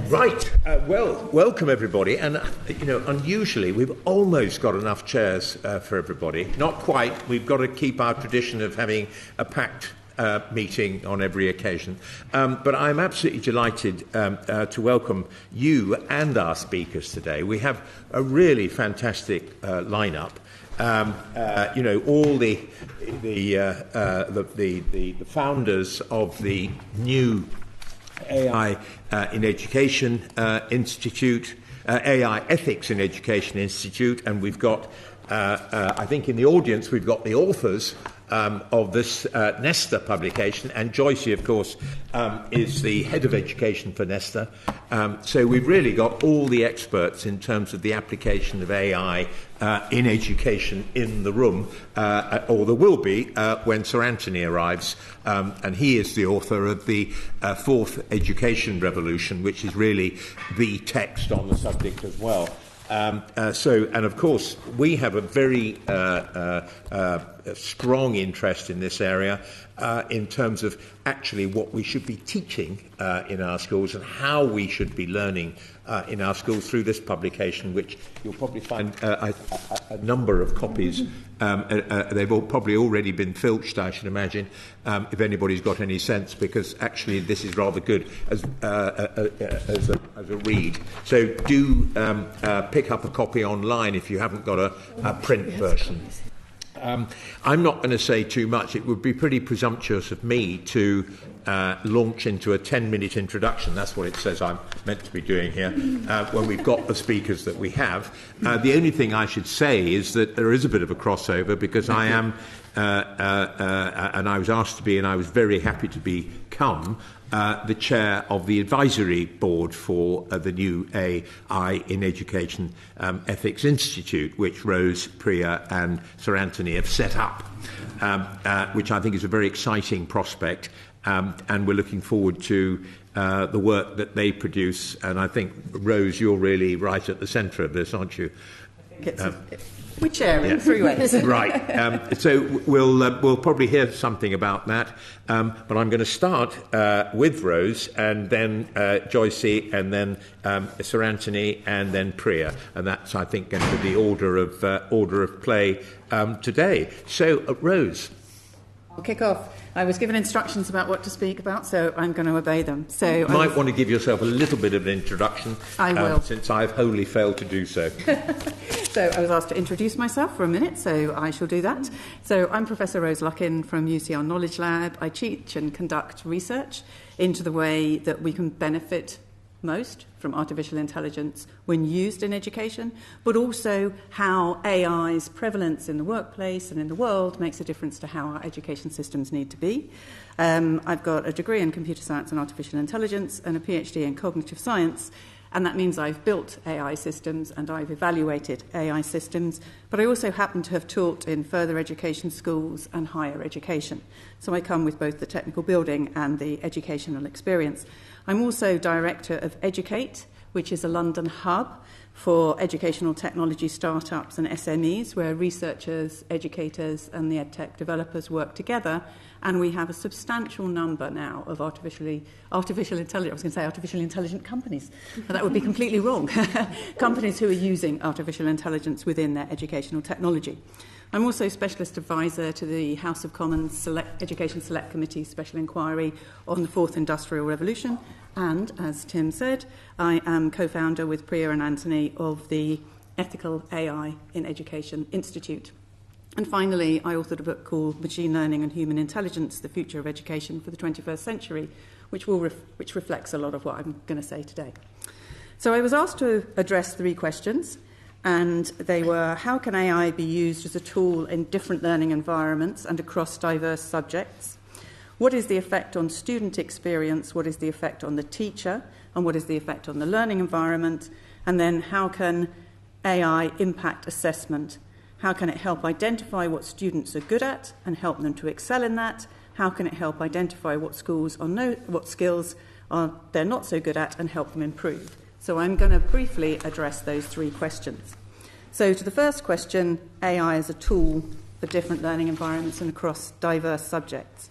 Right. Well, welcome everybody. And, unusually, we've almost got enough chairs for everybody. Not quite. We've got to keep our tradition of having a packed meeting on every occasion. But I'm absolutely delighted to welcome you and our speakers today. We have a really fantastic lineup. All the founders of the new AI in Education Institute, AI Ethics in Education Institute, and we've got, I think in the audience, we've got the authors of this NESTA publication, and Joysy, of course, is the head of education for NESTA. So we've really got all the experts in terms of the application of AI in education in the room, or there will be when Sir Anthony arrives, and he is the author of the Fourth Education Revolution, which is really the text on the subject as well. And of course, we have a very strong interest in this area in terms of actually what we should be teaching in our schools and how we should be learning in our schools through this publication, which you'll probably find a number of copies. They've all probably already been filched, I should imagine, if anybody's got any sense, because actually this is rather good as a read. So do pick up a copy online if you haven't got a print version. I'm not going to say too much. It would be pretty presumptuous of me to launch into a 10-minute introduction. That's what it says I'm meant to be doing here, when we've got the speakers that we have. The only thing I should say is that there is a bit of a crossover, because I am, and I was asked to be, and I was very happy to become, the chair of the advisory board for the new AI in Education Ethics Institute, which Rose, Priya and Sir Anthony have set up, which I think is a very exciting prospect, and we're looking forward to the work that they produce. And I think, Rose, you're really right at the centre of this, aren't you? We're sharing three ways. Right. So we'll probably hear something about that. But I'm going to start with Rose, and then Joysy, and then Sir Anthony, and then Priya, and that's, I think, going to be the order of play today. So, Rose. I'll kick off. I was given instructions about what to speak about, so I'm going to obey them. So you might want to give yourself a little bit of an introduction. I will. Since I've wholly failed to do so. So I was asked to introduce myself for a minute, so I shall do that. So I'm Professor Rose Luckin from UCL Knowledge Lab. I teach and conduct research into the way that we can benefit most from artificial intelligence when used in education, but also how AI's prevalence in the workplace and in the world makes a difference to how our education systems need to be. I've got a degree in computer science and artificial intelligence and a PhD in cognitive science, and that means I've built AI systems and I've evaluated AI systems, but I also happen to have taught in further education schools and higher education. So I come with both the technical building and the educational experience. I'm also director of Educate, which is a London hub for educational technology startups and SMEs, where researchers, educators and the edtech developers work together. And we have a substantial number now of artificial intelligent companies. That would be completely wrong. Companies who are using artificial intelligence within their educational technology. I'm also Specialist Advisor to the House of Commons Education Select Committee Special Inquiry on the Fourth Industrial Revolution. And, as Tim said, I am co-founder with Priya and Anthony of the Ethical AI in Education Institute. And finally, I authored a book called Machine Learning and Human Intelligence, The Future of Education for the 21st Century, which reflects a lot of what I'm going to say today. So I was asked to address three questions, and they were: how can AI be used as a tool in different learning environments and across diverse subjects? What is the effect on student experience? What is the effect on the teacher? And what is the effect on the learning environment? And then how can AI impact assessment? How can it help identify what students are good at and help them to excel in that? How can it help identify what skills they're not so good at and help them improve? So I'm going to briefly address those three questions. So to the first question, AI as a tool for different learning environments and across diverse subjects.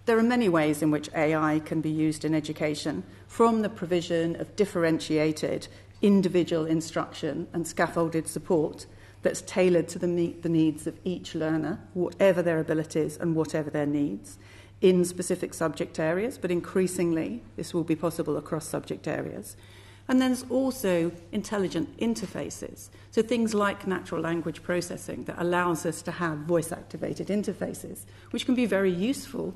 There are many ways in which AI can be used in education, from the provision of differentiated individual instruction and scaffolded support that's tailored to meet the needs of each learner, whatever their abilities and whatever their needs, in specific subject areas, but increasingly this will be possible across subject areas. And then there's also intelligent interfaces, so things like natural language processing that allows us to have voice-activated interfaces, which can be very useful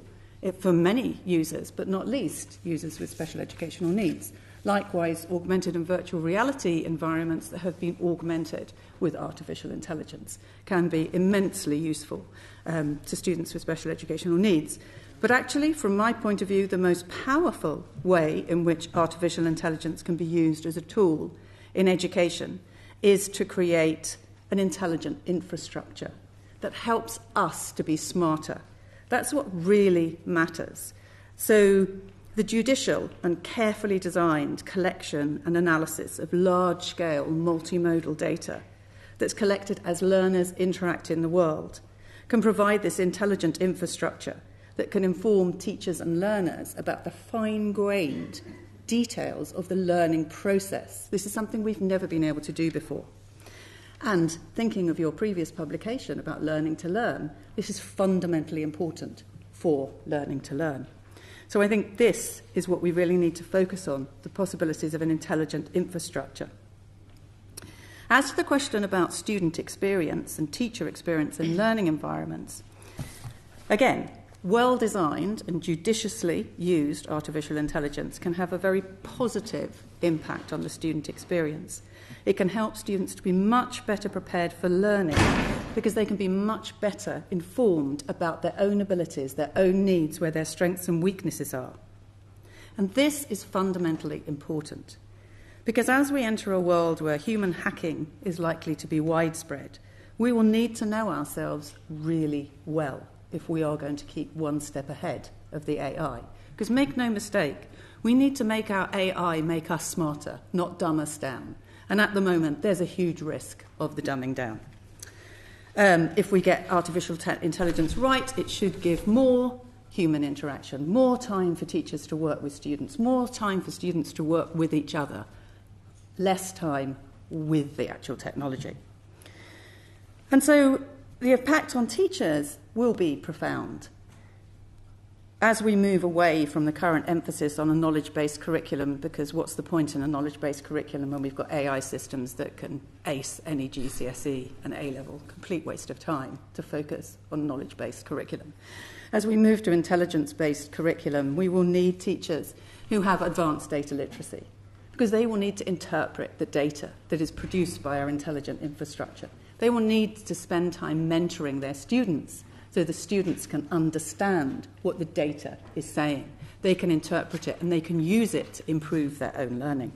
for many users, but not least users with special educational needs. Likewise, augmented and virtual reality environments that have been augmented with artificial intelligence can be immensely useful to students with special educational needs. But actually, from my point of view, the most powerful way in which artificial intelligence can be used as a tool in education is to create an intelligent infrastructure that helps us to be smarter. That's what really matters. So the judicial and carefully designed collection and analysis of large-scale multimodal data that's collected as learners interact in the world can provide this intelligent infrastructure that can inform teachers and learners about the fine-grained details of the learning process. This is something we've never been able to do before. And thinking of your previous publication about learning to learn, this is fundamentally important for learning to learn. So I think this is what we really need to focus on, the possibilities of an intelligent infrastructure. As to the question about student experience and teacher experience in learning environments, again, well-designed and judiciously used artificial intelligence can have a very positive impact on the student experience. It can help students to be much better prepared for learning because they can be much better informed about their own abilities, their own needs, where their strengths and weaknesses are. And this is fundamentally important because as we enter a world where human hacking is likely to be widespread, we will need to know ourselves really well if we are going to keep one step ahead of the AI. Because make no mistake, we need to make our AI make us smarter, not dumb us down. And at the moment, there's a huge risk of the dumbing down. If we get artificial intelligence right, it should give more human interaction, more time for teachers to work with students, more time for students to work with each other, less time with the actual technology. And so the impact on teachers will be profound. As we move away from the current emphasis on a knowledge-based curriculum, because what's the point in a knowledge-based curriculum when we've got AI systems that can ace any GCSE and A-level? Complete waste of time to focus on knowledge-based curriculum. As we move to intelligence-based curriculum, we will need teachers who have advanced data literacy, because they will need to interpret the data that is produced by our intelligent infrastructure. They will need to spend time mentoring their students so the students can understand what the data is saying. They can interpret it and they can use it to improve their own learning.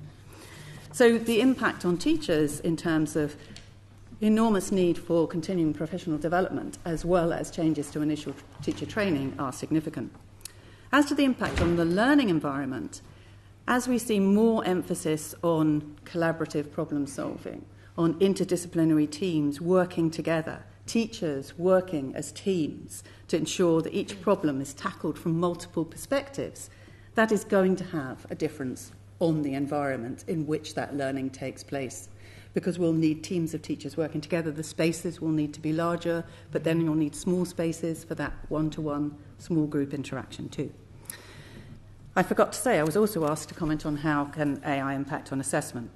So the impact on teachers in terms of enormous need for continuing professional development as well as changes to initial teacher training are significant. As to the impact on the learning environment, as we see more emphasis on collaborative problem solving, on interdisciplinary teams working together, teachers working as teams to ensure that each problem is tackled from multiple perspectives, that is going to have a difference on the environment in which that learning takes place. Because we'll need teams of teachers working together. The spaces will need to be larger, but then you'll need small spaces for that one-to-one small group interaction too. I forgot to say, I was also asked to comment on how can AI impact on assessment.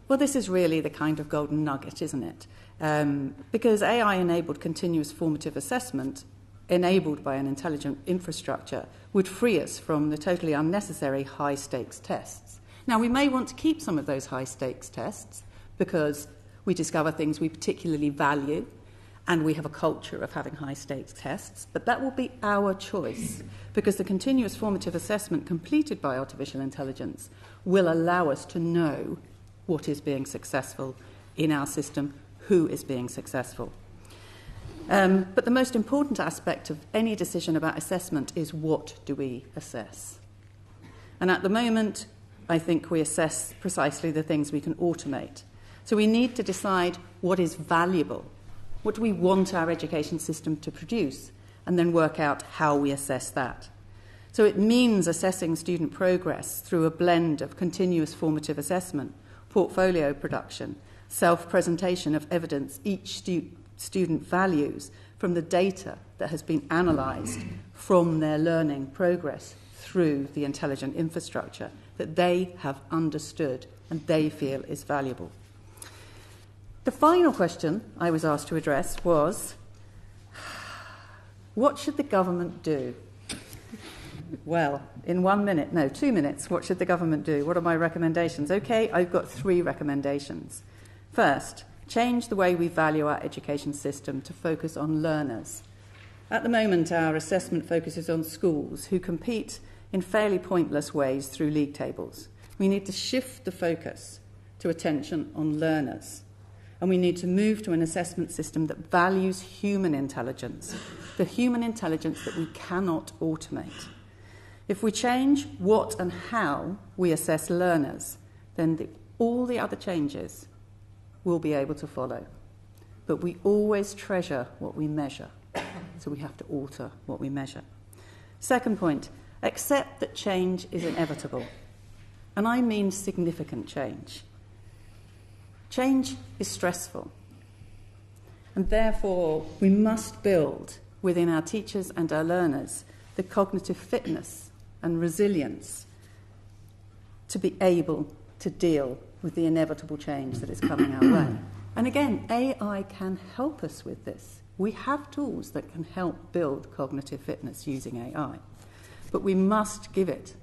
Well, this is really the kind of golden nugget, isn't it? Because AI-enabled continuous formative assessment, enabled by an intelligent infrastructure, would free us from the totally unnecessary high-stakes tests. Now, we may want to keep some of those high-stakes tests because we discover things we particularly value and we have a culture of having high-stakes tests, but that will be our choice because the continuous formative assessment completed by artificial intelligence will allow us to know what is being successful in our system, who is being successful. But the most important aspect of any decision about assessment is what do we assess? And at the moment, I think we assess precisely the things we can automate. So we need to decide what is valuable, what do we want our education system to produce, and then work out how we assess that. So it means assessing student progress through a blend of continuous formative assessment, portfolio production, self-presentation of evidence each student values from the data that has been analysed from their learning progress through the intelligent infrastructure that they have understood and they feel is valuable. The final question I was asked to address was, what should the government do? Well, in 2 minutes, what should the government do? What are my recommendations? Okay, I've got 3 recommendations. First, change the way we value our education system to focus on learners. At the moment, our assessment focuses on schools who compete in fairly pointless ways through league tables. We need to shift the focus to attention on learners. And we need to move to an assessment system that values human intelligence, the human intelligence that we cannot automate. If we change what and how we assess learners, then all the other changes will be able to follow. But we always treasure what we measure, so we have to alter what we measure. Second point, accept that change is inevitable. And I mean significant change. Change is stressful. And therefore, we must build within our teachers and our learners the cognitive fitness and resilience to be able to deal with the inevitable change that is coming our way. And again, AI can help us with this. We have tools that can help build cognitive fitness using AI. But we must give it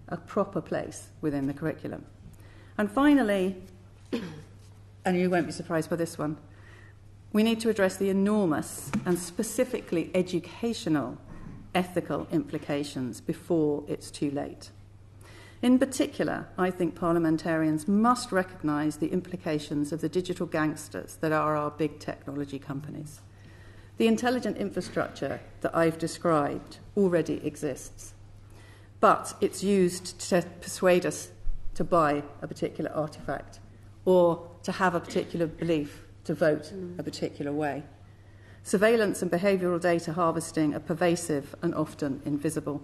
a proper place within the curriculum. And finally, and you won't be surprised by this one, we need to address the enormous and specifically educational ethical implications before it's too late. In particular, I think parliamentarians must recognise the implications of the digital gangsters that are our big technology companies. The intelligent infrastructure that I've described already exists, but it's used to persuade us to buy a particular artefact or to have a particular belief, to vote a particular way. Surveillance and behavioural data harvesting are pervasive and often invisible.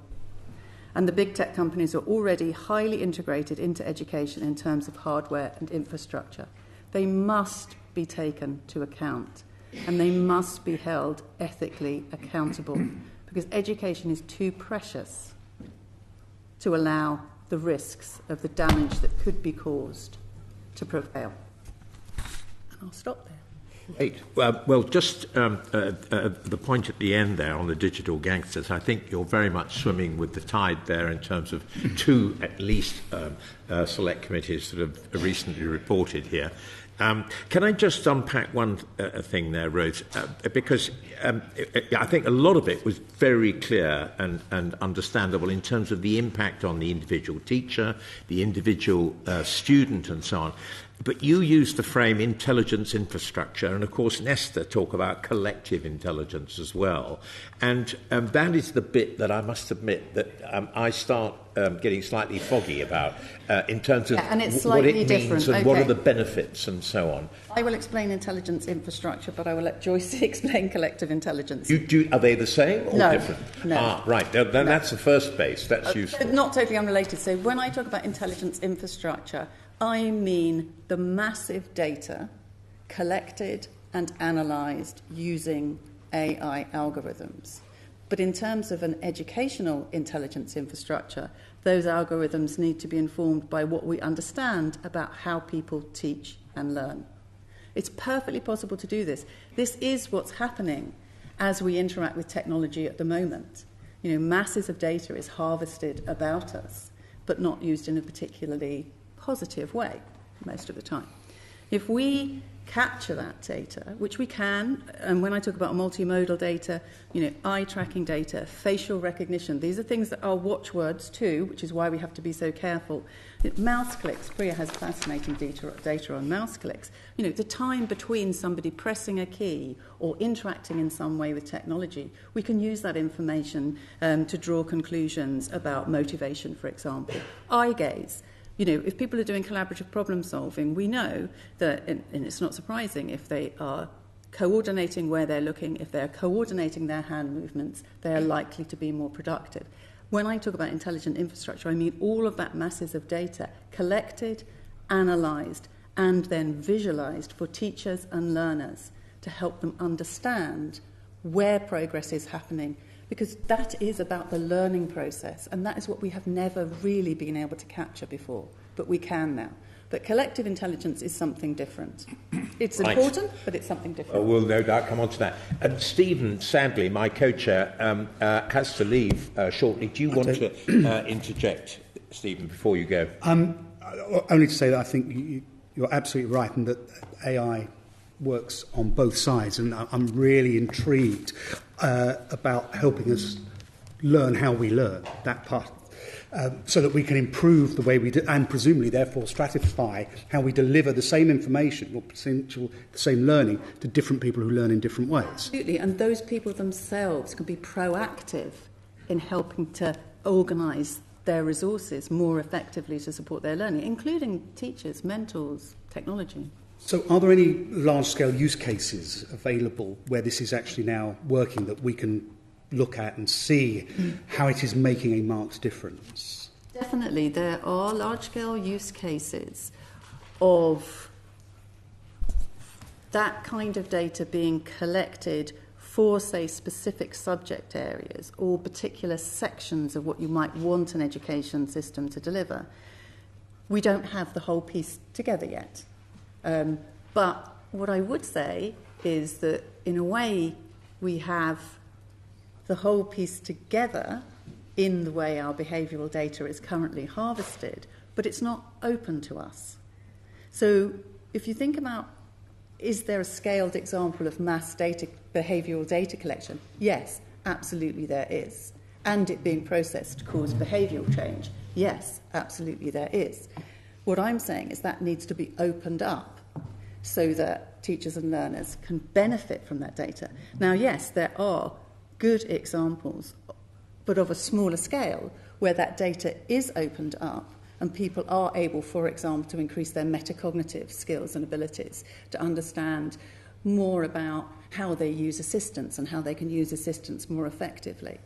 And the big tech companies are already highly integrated into education in terms of hardware and infrastructure. They must be taken to account, and they must be held ethically accountable, because education is too precious to allow the risks of the damage that could be caused to prevail. And I'll stop there. Great. Well, just the point at the end there on the digital gangsters, I think you're very much swimming with the tide there in terms of 2 at least select committees that have recently reported here. Can I just unpack one thing there, Rose? Because I think a lot of it was very clear and understandable in terms of the impact on the individual teacher, the individual student and so on. But you use the frame intelligence infrastructure, and of course NESTA talk about collective intelligence as well. And that is the bit that I must admit that I start getting slightly foggy about in terms of what it means and what are the benefits and so on. I will explain intelligence infrastructure, but I will let Joysy explain collective intelligence. Are they the same or different? No. Right. Then that's the first base. That's useful. Not totally unrelated. So when I talk about intelligence infrastructure, I mean the massive data collected and analysed using AI algorithms. But in terms of an educational intelligence infrastructure, those algorithms need to be informed by what we understand about how people teach and learn. It's perfectly possible to do this. This is what's happening as we interact with technology at the moment. You know, masses of data is harvested about us, but not used in a particularly positive way most of the time. If we capture that data, which we can, and when I talk about multimodal data, eye tracking data, facial recognition, these are things that are watchwords too, which is why we have to be so careful. Mouse clicks, Priya has fascinating data on mouse clicks. The time between somebody pressing a key or interacting in some way with technology, we can use that information to draw conclusions about motivation, for example. Eye gaze. If people are doing collaborative problem solving, we know that, and it's not surprising if they are coordinating where they're looking, if they're coordinating their hand movements, they are likely to be more productive. When I talk about intelligent infrastructure, I mean all of that masses of data collected, analysed, and then visualised for teachers and learners to help them understand where progress is happening, because that is about the learning process, and that is what we have never really been able to capture before, but we can now. But collective intelligence is something different. It's important, but it's something different. We'll no doubt come on to that. Stephen, sadly, my co-chair, has to leave shortly. Do you want to interject, Stephen, before you go? Only to say that I think you're absolutely right, and that AI works on both sides, and I'm really intrigued about helping us learn how we learn, that part. So that we can improve the way we do, and presumably, therefore, stratify how we deliver the same information or the same learning to different people who learn in different ways. Absolutely, and those people themselves can be proactive in helping to organise their resources more effectively to support their learning, including teachers, mentors, technology. So are there any large-scale use cases available where this is actually now working that we can look at and see how it is making a marked difference? Definitely. There are large-scale use cases of that kind of data being collected for, say, specific subject areas or particular sections of what you might want an education system to deliver. We don't have the whole piece together yet. But what I would say is that, in a way, we have the whole piece together in the way our behavioural data is currently harvested, but it's not open to us. So if you think about, is there a scaled example of mass data, behavioural data collection? Yes, absolutely there is. And it being processed to cause behavioural change? Yes, absolutely there is. What I'm saying is that needs to be opened up so that teachers and learners can benefit from that data. Now, yes, there are good examples, but of a smaller scale, where that data is opened up and people are able, for example, to increase their metacognitive skills and abilities, to understand more about how they use assistance and how they can use assistance more effectively.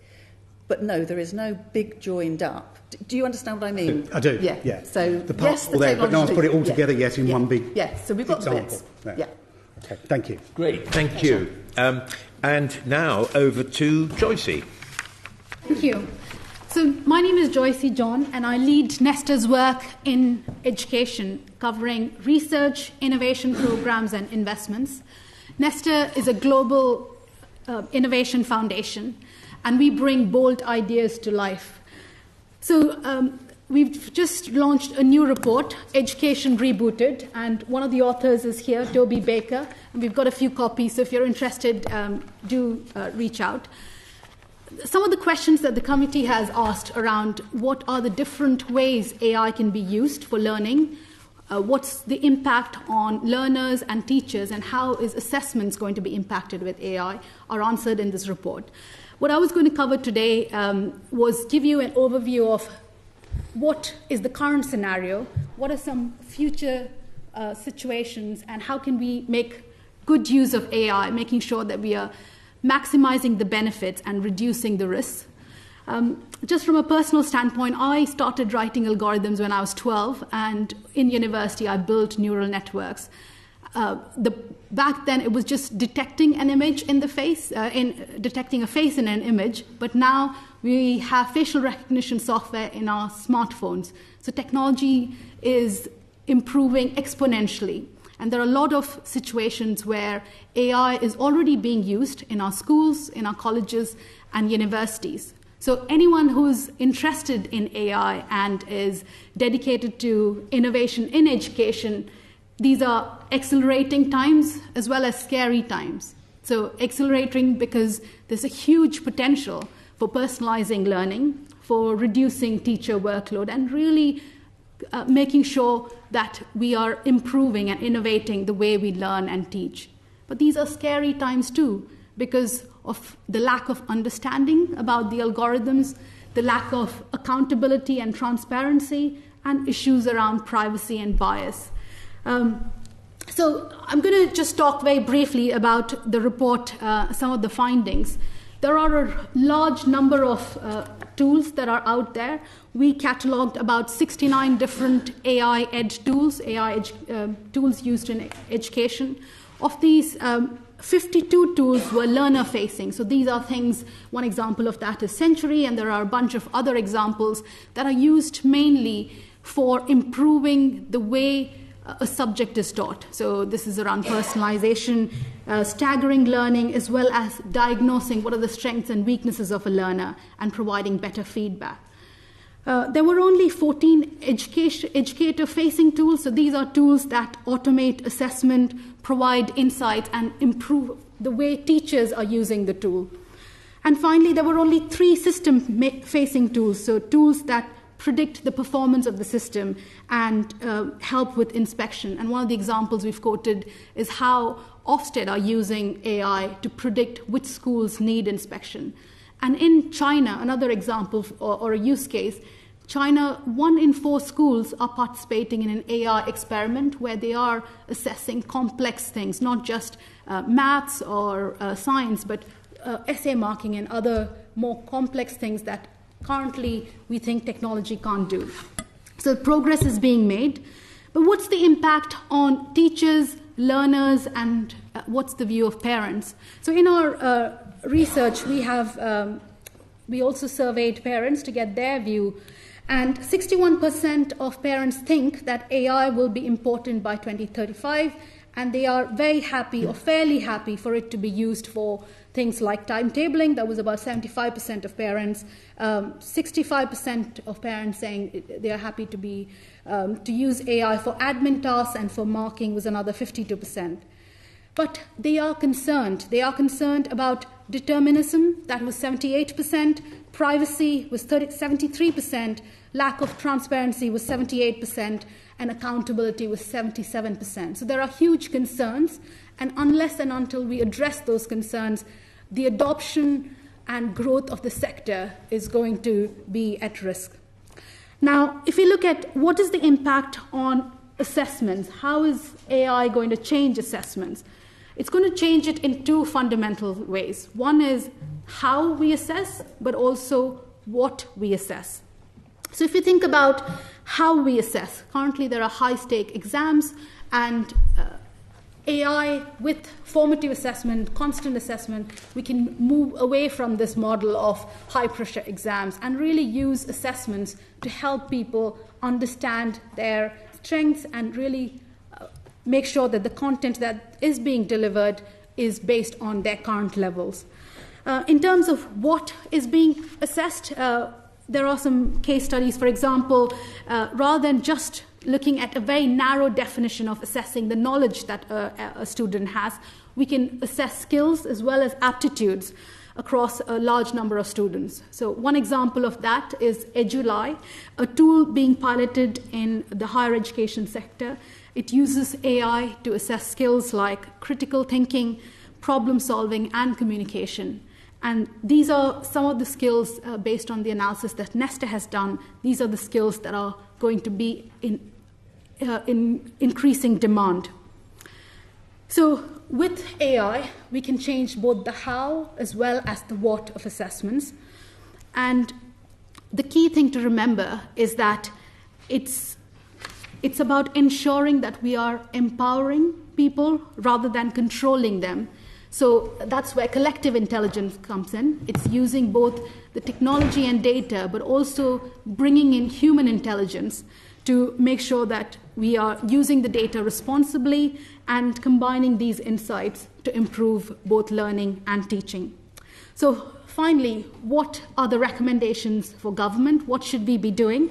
But no, there is no big joined up. Do you understand what I mean? I do, yeah. So, the parts all there, but no one's put it all together yet in one big so we've got example. the bits. Yeah. Okay, thank you. Great, thank you. And now over to Joysy. Thank you. So my name is Joysy John, and I lead NESTA's work in education, covering research, innovation programs, and investments. NESTA is a global innovation foundation, and we bring bold ideas to life. So we've just launched a new report, Education Rebooted, and one of the authors is here, Toby Baker, and we've got a few copies, so if you're interested, do reach out. Some of the questions that the committee has asked around what are the different ways AI can be used for learning, what's the impact on learners and teachers, and how is assessments going to be impacted with AI, are answered in this report. What I was going to cover today was give you an overview of what is the current scenario, what are some future situations, and how can we make good use of AI, making sure that we are maximizing the benefits and reducing the risks. Just from a personal standpoint, I started writing algorithms when I was 12, and in university I built neural networks. Back then it was just detecting an image in the face, detecting a face in an image, but now we have facial recognition software in our smartphones. So technology is improving exponentially. And there are a lot of situations where AI is already being used in our schools, in our colleges, and universities. So anyone who's interested in AI and is dedicated to innovation in education, these are accelerating times as well as scary times. So accelerating because there's a huge potential for personalizing learning, for reducing teacher workload, and really making sure that we are improving and innovating the way we learn and teach. But these are scary times too, because of the lack of understanding about the algorithms, the lack of accountability and transparency, and issues around privacy and bias. So I'm going to just talk very briefly about the report, some of the findings. There are a large number of tools that are out there. We catalogued about 69 different AI ed tools, tools used in education. Of these, 52 tools were learner-facing. So these are things, one example of that is Century, and there are a bunch of other examples that are used mainly for improving the way a subject is taught. So this is around personalization, staggering learning, as well as diagnosing what are the strengths and weaknesses of a learner and providing better feedback. There were only 14 educator-facing tools. So these are tools that automate assessment, provide insights, and improve the way teachers are using the tool. And finally, there were only 3 system-facing tools, so tools that predict the performance of the system and help with inspection. And one of the examples we've quoted is how Ofsted are using AI to predict which schools need inspection. And in China, another example or a use case, China, 1 in 4 schools are participating in an AI experiment where they are assessing complex things, not just maths or science, but essay marking and other more complex things that currently we think technology can't do. So progress is being made. But what's the impact on teachers, learners, and what's the view of parents? So in our research, we also surveyed parents to get their view. And 61% of parents think that AI will be important by 2035, and they are very happy or fairly happy for it to be used for things like timetabling. That was about 75% of parents. 65% of parents saying they are happy to use AI for admin tasks, and for marking was another 52%. But they are concerned. They are concerned about determinism, that was 78%, privacy was 73%, lack of transparency was 78%, and accountability was 77%. So there are huge concerns, and unless and until we address those concerns, the adoption and growth of the sector is going to be at risk. Now, if we look at what is the impact on assessments, how is AI going to change assessments? It's going to change it in 2 fundamental ways. One is how we assess, but also what we assess. So if you think about how we assess, currently there are high-stake exams, and AI with formative assessment, constant assessment, we can move away from this model of high-pressure exams and really use assessments to help people understand their strengths and really make sure that the content that is being delivered is based on their current levels. In terms of what is being assessed, there are some case studies. For example, rather than just looking at a very narrow definition of assessing the knowledge that a student has, we can assess skills as well as aptitudes across a large number of students. So one example of that is EduLi, a tool being piloted in the higher education sector. It uses AI to assess skills like critical thinking, problem solving, and communication. And these are some of the skills based on the analysis that NESTA has done. These are the skills that are going to be in increasing demand. So with AI, we can change both the how as well as the what of assessments. And the key thing to remember is that it's about ensuring that we are empowering people rather than controlling them. So that's where collective intelligence comes in. It's using both the technology and data, but also bringing in human intelligence to make sure that we are using the data responsibly and combining these insights to improve both learning and teaching. So finally, what are the recommendations for government? What should we be doing?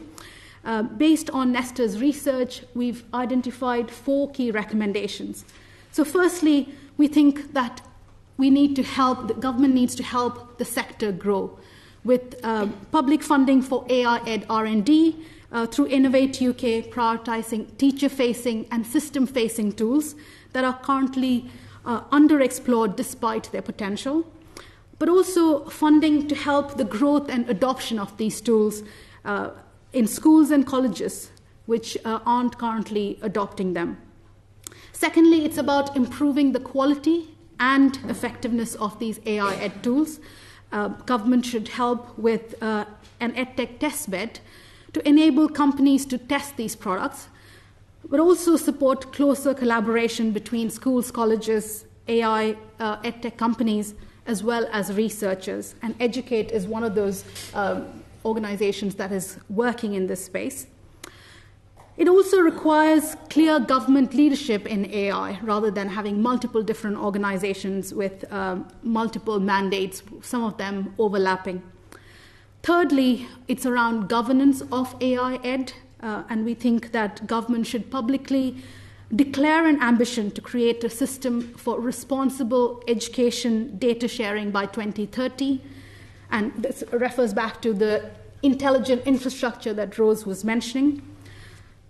Based on NESTA's research, we've identified 4 key recommendations. So firstly, we think that the government needs to help the sector grow with public funding for AI ed R&D, through Innovate UK, prioritizing teacher-facing and system-facing tools that are currently underexplored despite their potential, but also funding to help the growth and adoption of these tools in schools and colleges which aren't currently adopting them. Secondly, it's about improving the quality and effectiveness of these AI ed tools. Government should help with an EdTech testbed to enable companies to test these products, but also support closer collaboration between schools, colleges, AI, EdTech companies, as well as researchers. And Educate is one of those organizations that is working in this space. It also requires clear government leadership in AI rather than having multiple different organizations with multiple mandates, some of them overlapping. Thirdly, it's around governance of AI ed, and we think that government should publicly declare an ambition to create a system for responsible education data sharing by 2030. And this refers back to the intelligent infrastructure that Rose was mentioning.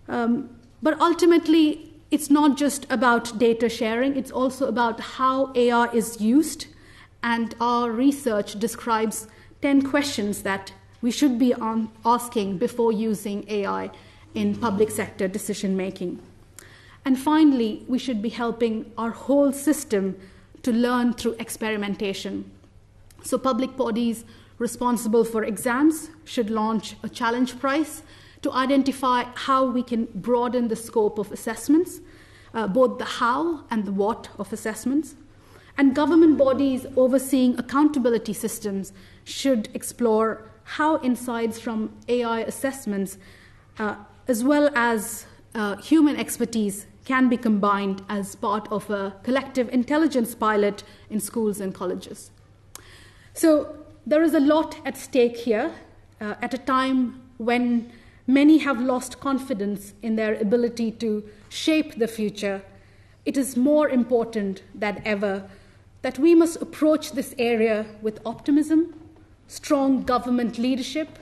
But ultimately, it's not just about data sharing, it's also about how AI is used. And our research describes 10 questions that we should be asking before using AI in public sector decision making. And finally, we should be helping our whole system to learn through experimentation. So public bodies responsible for exams should launch a challenge prize to identify how we can broaden the scope of assessments, both the how and the what of assessments. And government bodies overseeing accountability systems should explore how insights from AI assessments, as well as human expertise, can be combined as part of a collective intelligence pilot in schools and colleges. So there is a lot at stake here at a time when many have lost confidence in their ability to shape the future. It is more important than ever that we must approach this area with optimism, strong government leadership,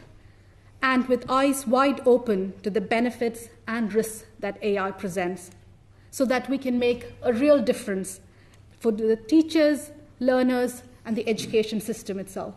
and with eyes wide open to the benefits and risks that AI presents, so that we can make a real difference for the teachers, learners, and the education system itself.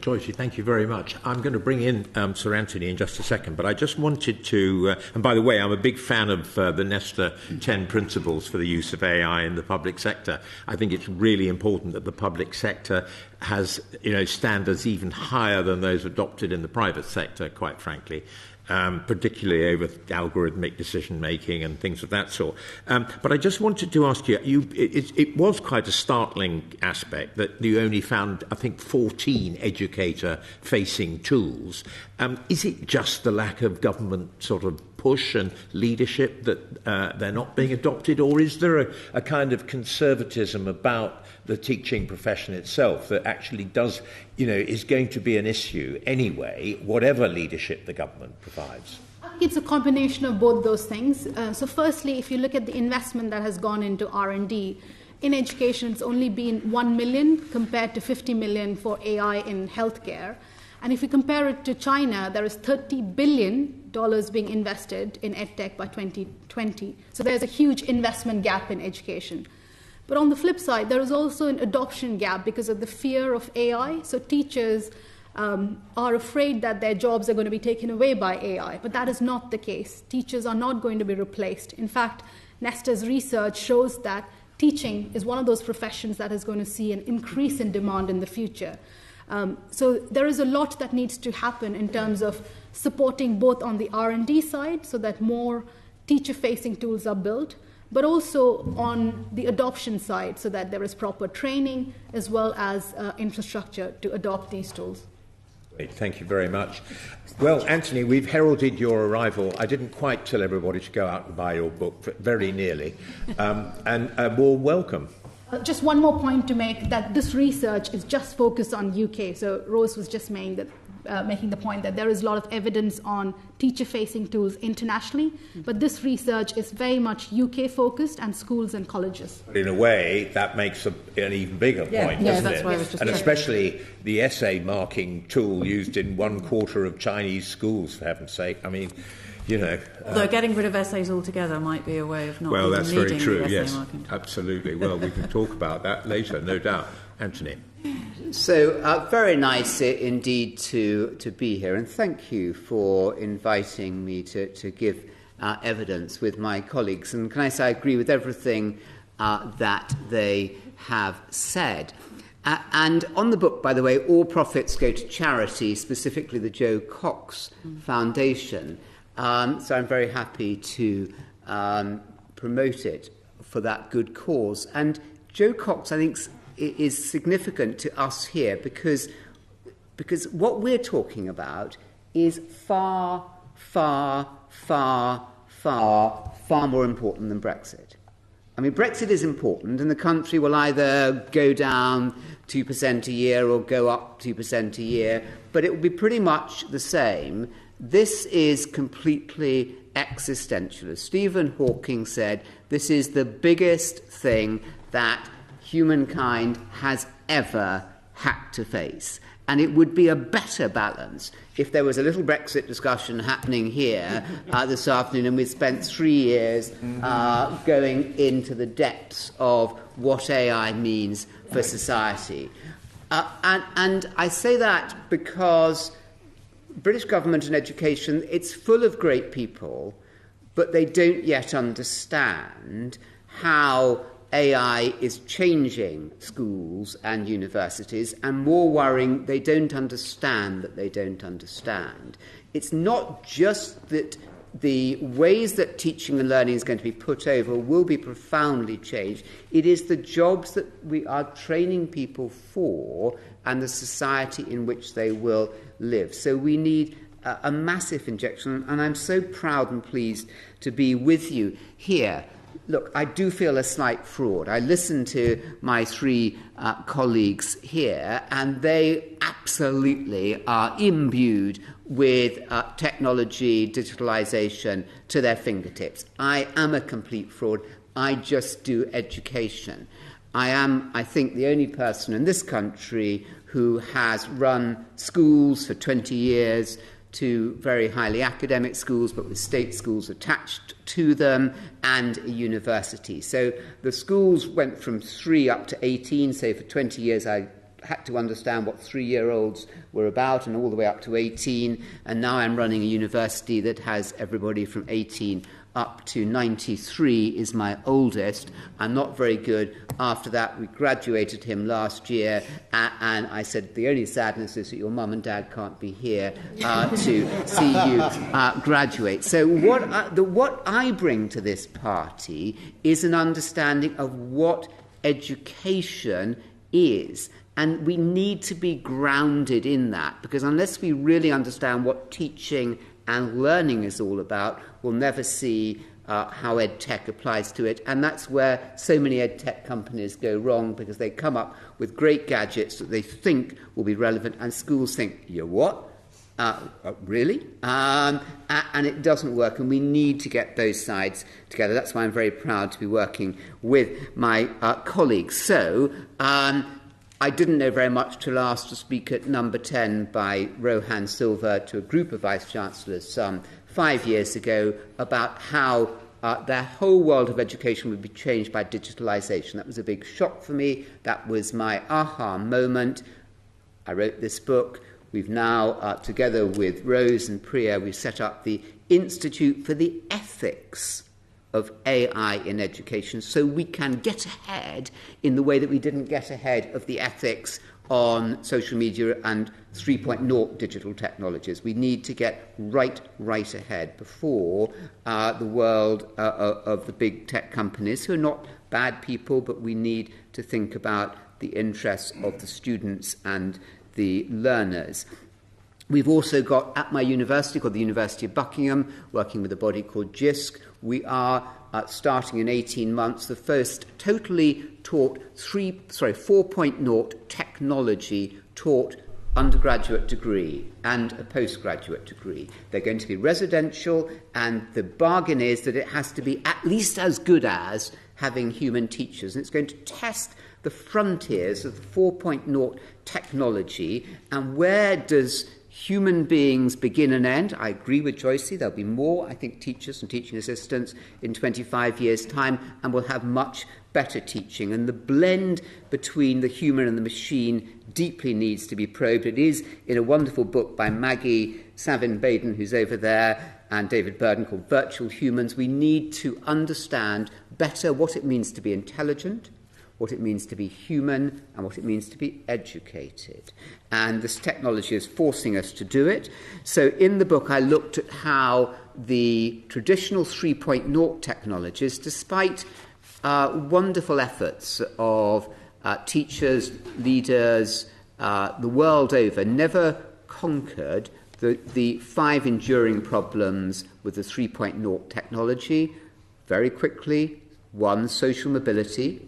Joysy, thank you very much. I'm going to bring in Sir Anthony in just a second, but I just wanted to, and by the way, I'm a big fan of the NESTA 10 principles for the use of AI in the public sector. I think it's really important that the public sector has, standards even higher than those adopted in the private sector, quite frankly. Particularly over algorithmic decision-making and things of that sort. But I just wanted to ask you, it was quite a startling aspect that you only found, I think, 14 educator-facing tools. Is it just the lack of government sort of push and leadership that they're not being adopted, or is there a kind of conservatism about the teaching profession itself that actually does, is going to be an issue anyway, whatever leadership the government provides? I think it's a combination of both those things. So firstly, if you look at the investment that has gone into R&D, in education it's only been 1 million compared to 50 million for AI in healthcare. And if you compare it to China, there is $30 billion being invested in EdTech by 2020. So there's a huge investment gap in education. But on the flip side, there is also an adoption gap because of the fear of AI. So teachers are afraid that their jobs are going to be taken away by AI. But that is not the case. Teachers are not going to be replaced. In fact, NESTA's research shows that teaching is one of those professions that is going to see an increase in demand in the future. So there is a lot that needs to happen in terms of supporting both on the R&D side so that more teacher-facing tools are built, but also on the adoption side so that there is proper training as well as infrastructure to adopt these tools. Great, thank you very much. Well, Anthony, we've heralded your arrival. I didn't quite tell everybody to go out and buy your book, but very nearly. And a warm welcome. Just one more point to make, that this research is just focused on UK. So Rose was just making the point that there is a lot of evidence on teacher-facing tools internationally, but this research is very much UK-focused and schools and colleges. In a way, that makes an even bigger point, doesn't that's it? why I was just and especially the essay marking tool used in 1/4 of Chinese schools, for heaven's sake. I mean, Although getting rid of essays altogether might be a way of not well, that's very needing true, the essay yes, marking. Absolutely. Well, we can talk about that later, no doubt. Anthony. So very nice indeed to be here, and thank you for inviting me to give evidence with my colleagues. And can I say I agree with everything that they have said. And on the book, by the way, all profits go to charity, specifically the Joe Cox Foundation. So I'm very happy to promote it for that good cause. And Joe Cox, I think, is significant to us here because what we're talking about is far, far, far, far, far more important than Brexit. I mean, Brexit is important, and the country will either go down 2% a year or go up 2% a year, but it will be pretty much the same. This is completely existential. As Stephen Hawking said, this is the biggest thing that humankind has ever had to face. And it would be a better balance if there was a little Brexit discussion happening here this afternoon and we spent 3 years going into the depths of what AI means for society. And I say that because British government and education, it's full of great people, but they don't yet understand how AI is changing schools and universities, and more worrying, they don't understand that they don't understand. It's not just that the ways that teaching and learning is going to be put over will be profoundly changed. It is the jobs that we are training people for and the society in which they will live. So we need a massive injection, and I'm so proud and pleased to be with you here. Look, I do feel a slight fraud. I listen to my three colleagues here, and they absolutely are imbued with technology, digitalisation to their fingertips. I am a complete fraud. I just do education. I am, I think, the only person in this country who has run schools for 20 years, to very highly academic schools, but with state schools attached to them, and a university. So the schools went from 3 up to 18, so for 20 years I had to understand what 3-year-olds were about, and all the way up to 18, and now I'm running a university that has everybody from 18 up to 93 is my oldest. I'm not very good. After that, we graduated him last year, and I said, the only sadness is that your mum and dad can't be here to see you graduate. So what I bring to this party is an understanding of what education is. And we need to be grounded in that, because unless we really understand what teaching and learning is all about, we'll never see how EdTech applies to it. And that's where so many EdTech companies go wrong, because they come up with great gadgets that they think will be relevant, and schools think, you what? Really? And it doesn't work, and we need to get those sides together. That's why I'm very proud to be working with my colleagues. So, I didn't know very much till asked to speak at number 10 by Rohan Silva to a group of Vice-Chancellors some 5 years ago about how their whole world of education would be changed by digitalisation. That was a big shock for me. That was my aha moment. I wrote this book. We've now, together with Rose and Priya, we've set up the Institute for the Ethics of AI in education, so we can get ahead in the way that we didn't get ahead of the ethics on social media and 3.0 digital technologies. We need to get right ahead before the world of the big tech companies, who are not bad people, but we need to think about the interests of the students and the learners. We've also got, at my university, called the University of Buckingham, working with a body called JISC, we are starting in 18 months the first totally taught 4.0 technology taught undergraduate degree and a postgraduate degree. They're going to be residential, and the bargain is that it has to be at least as good as having human teachers. And it's going to test the frontiers of the 4.0 technology, and where does human beings begin and end. I agree with Joysy. There'll be more, I think, teachers and teaching assistants in 25 years' time, and we'll have much better teaching. And the blend between the human and the machine deeply needs to be probed. It is in a wonderful book by Maggie Savin-Baden, who's over there, and David Burden called Virtual Humans. We need to understand better what it means to be intelligent, what it means to be human, and what it means to be educated. And this technology is forcing us to do it. So in the book, I looked at how the traditional 3.0 technologies, despite wonderful efforts of teachers, leaders, the world over, never conquered the 5 enduring problems with the 3.0 technology. Very quickly, 1, social mobility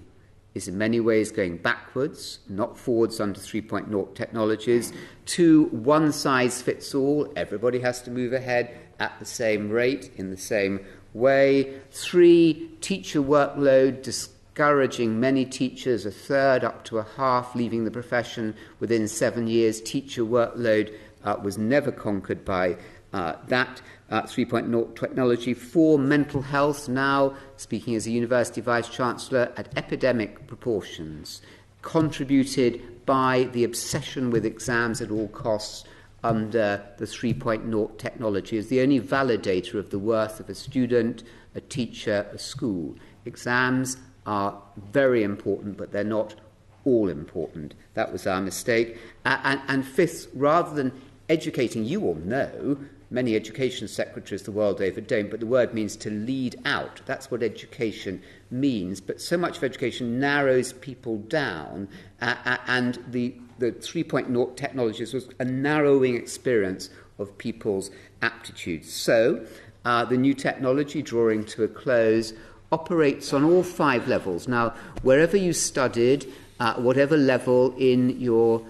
is in many ways going backwards, not forwards under 3.0 technologies. 2, one size fits all. Everybody has to move ahead at the same rate, in the same way. 3, teacher workload, discouraging many teachers, a third up to a half leaving the profession within 7 years. Teacher workload was never conquered by that 3.0 technology. 4, mental health, now speaking as a university vice-chancellor, at epidemic proportions, contributed by the obsession with exams at all costs under the 3.0 technology as the only validator of the worth of a student, a teacher, a school. Exams are very important, but they're not all important. That was our mistake. And 5th, rather than educating, you all know, many education secretaries the world over don't, but the word means to lead out. That's what education means. But so much of education narrows people down, and the 3.0 technologies was a narrowing experience of people's aptitudes. So the new technology, drawing to a close, operates on all 5 levels. Now, wherever you studied, whatever level in your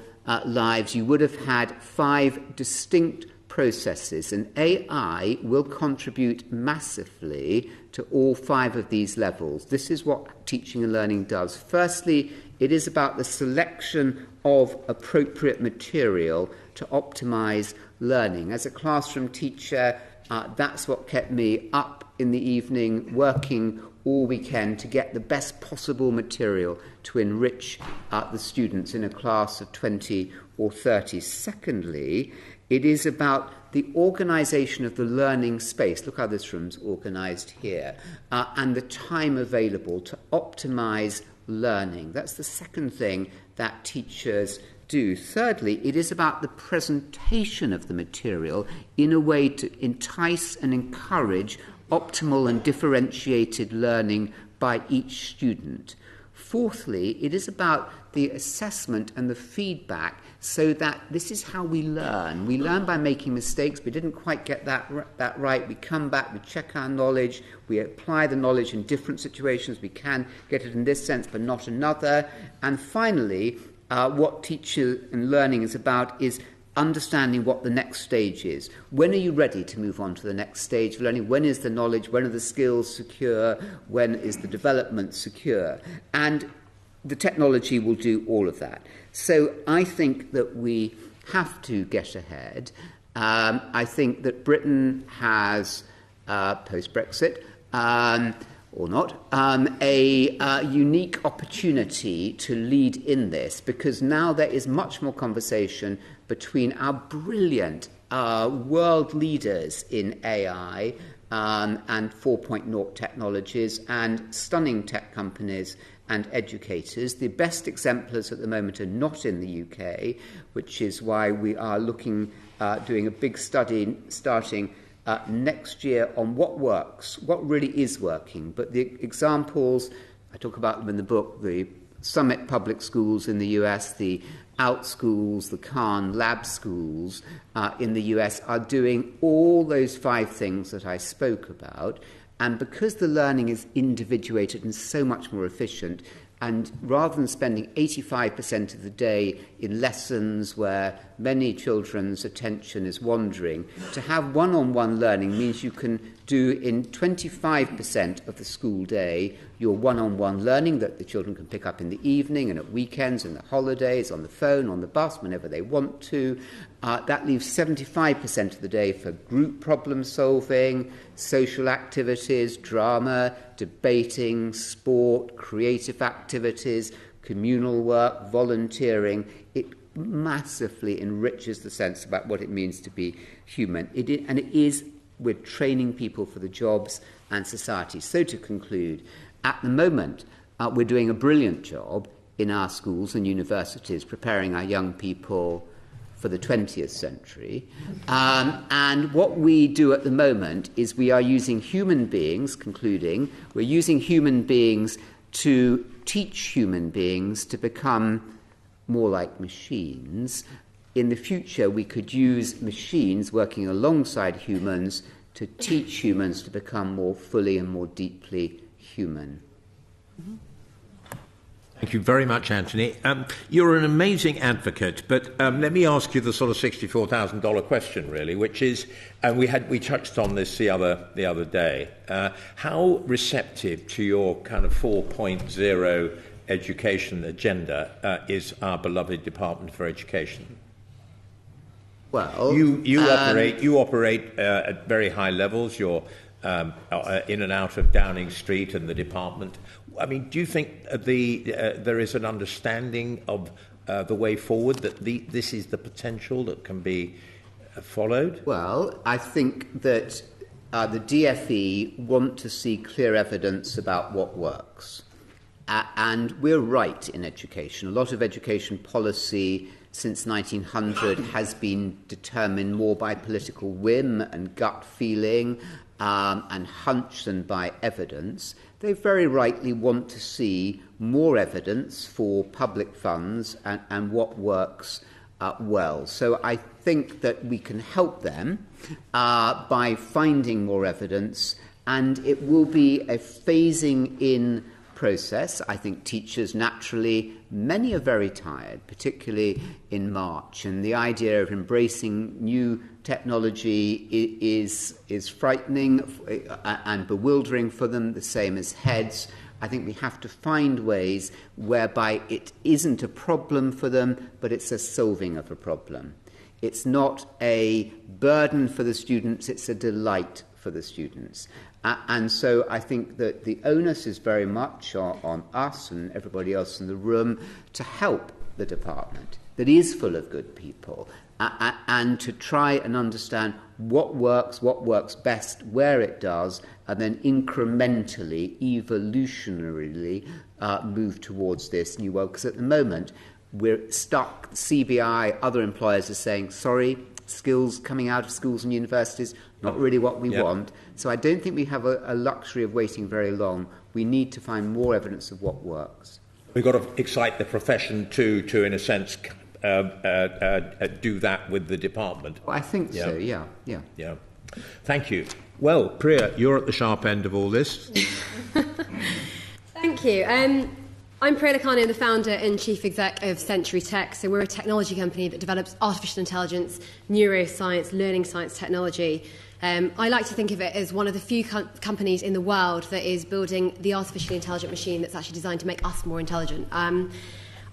lives, you would have had 5 distinct processes, and AI will contribute massively to all 5 of these levels. This is what teaching and learning does. Firstly, it is about the selection of appropriate material to optimize learning. As a classroom teacher, that's what kept me up in the evening, working all weekend to get the best possible material to enrich the students in a class of 20 or 30. Secondly, it is about the organisation of the learning space. Look how this room's organised here. And the time available to optimise learning. That's the second thing that teachers do. Thirdly, it is about the presentation of the material in a way to entice and encourage optimal and differentiated learning by each student. Fourthly, it is about the assessment and the feedback so that this is how we learn. We learn by making mistakes. We didn't quite get that right. We come back, we check our knowledge, we apply the knowledge in different situations. We can get it in this sense but not another. And finally, what teaching and learning is about is understanding what the next stage is. When are you ready to move on to the next stage of learning? When is the knowledge? When are the skills secure? When is the development secure? And the technology will do all of that. So I think that we have to get ahead. I think that Britain has, post-Brexit, or not, a unique opportunity to lead in this, because now there is much more conversation between our brilliant world leaders in AI and 4.0 technologies and stunning tech companies and educators. The best exemplars at the moment are not in the UK, which is why we are doing a big study starting next year on what works, what really is working. But the examples, I talk about them in the book, the Summit Public Schools in the US, the Out Schools, the Khan Lab Schools in the US are doing all those 5 things that I spoke about. And because the learning is individuated and so much more efficient, and rather than spending 85% of the day in lessons where many children's attention is wandering, to have one-on-one learning means you can do in 25% of the school day your one-on-one learning that the children can pick up in the evening and at weekends and the holidays, on the phone, on the bus, whenever they want to. That leaves 75% of the day for group problem solving, social activities, drama, debating, sport, creative activities, communal work, volunteering. It massively enriches the sense about what it means to be human. And it is we're training people for the jobs and society. So to conclude, at the moment, we're doing a brilliant job in our schools and universities preparing our young people for the 20th century. And what we do at the moment is we are using human beings, we're using human beings to teach human beings to become more like machines. In the future, we could use machines working alongside humans to teach humans to become more fully and more deeply human. Mm-hmm. Thank you very much, Anthony. You're an amazing advocate, but let me ask you the sort of $64,000 question, really, which is, and we touched on this the other day. How receptive to your kind of 4.0 education agenda is our beloved Department for Education? Well, you operate at very high levels. You're in and out of Downing Street and the department. I mean, do you think there is an understanding of the way forward, that this is the potential that can be followed? Well, I think that the DFE want to see clear evidence about what works. And we're right in education. A lot of education policy since 1900 has been determined more by political whim and gut feeling and hunch than by evidence. They very rightly want to see more evidence for public funds and what works well. So I think that we can help them by finding more evidence, and it will be a phasing in process. I think teachers naturally, many are very tired, particularly in March, and the idea of embracing new technology is frightening and bewildering for them, the same as heads. I think we have to find ways whereby it isn't a problem for them, but it's a solving of a problem. It's not a burden for the students, it's a delight for the students. And so I think that the onus is very much on us and everybody else in the room to help the department that is full of good people and to try and understand what works best, where it does, and then incrementally, evolutionarily move towards this new world. Because at the moment, we're stuck. CBI, other employers are saying, sorry, skills coming out of schools and universities, not really what we want. So I don't think we have a luxury of waiting very long. We need to find more evidence of what works. We've got to excite the profession to in a sense, do that with the department. Well, I think so, yeah. Thank you. Well, Priya, you're at the sharp end of all this. Thank you. I'm Priya Lakhani, I'm the founder and chief exec of Century Tech. So we're a technology company that develops artificial intelligence, neuroscience, learning science technology. I like to think of it as one of the few companies in the world that is building the artificially intelligent machine that's actually designed to make us more intelligent.